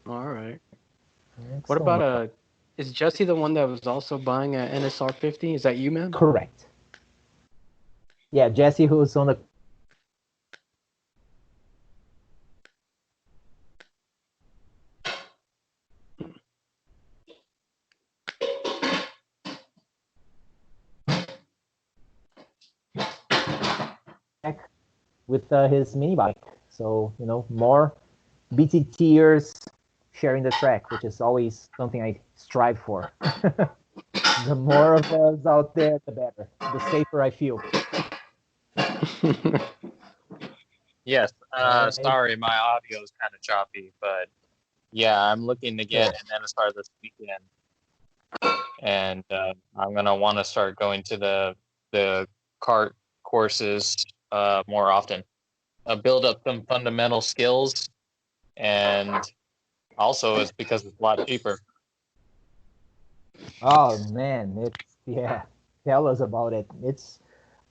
All right. What Excellent. about is Jesse the one that was also buying an NSR 50? Is that you, man? Correct. Yeah, Jesse, who's on the with his mini bike. So, more BTTers sharing the track, which is always something I strive for. The more of us out there, the better. The safer I feel. Yes. Right. Sorry, my audio is kind of choppy, but yeah, I'm looking to get an NSR this weekend, and I'm gonna want to start going to the kart courses more often. Build up some fundamental skills, and also it's because it's a lot cheaper. Oh man, yeah. Tell us about it.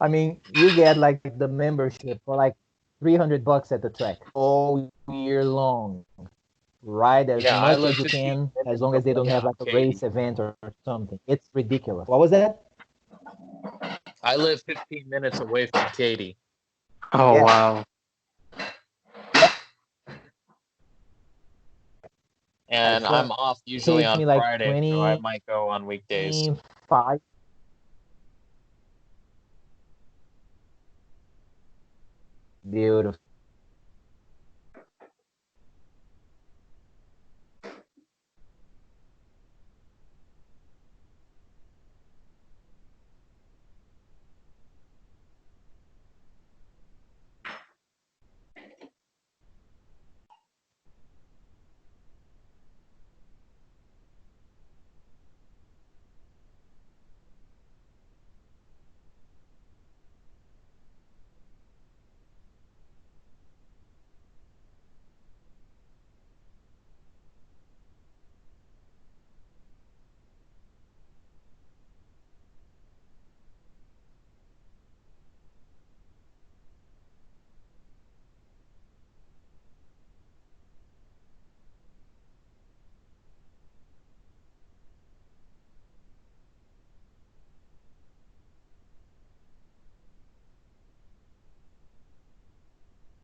I mean, you get like the membership for like $300 at the track all year long. Ride as Yeah, I much live as you 15 can, as minutes long as they don't away have from like a Katy. race event or something. It's ridiculous. What was that? I live 15 minutes away from Katy. Oh, Yeah. wow. And I'm off usually Takes on me like Friday, so I might go on weekdays. 25. Beautiful.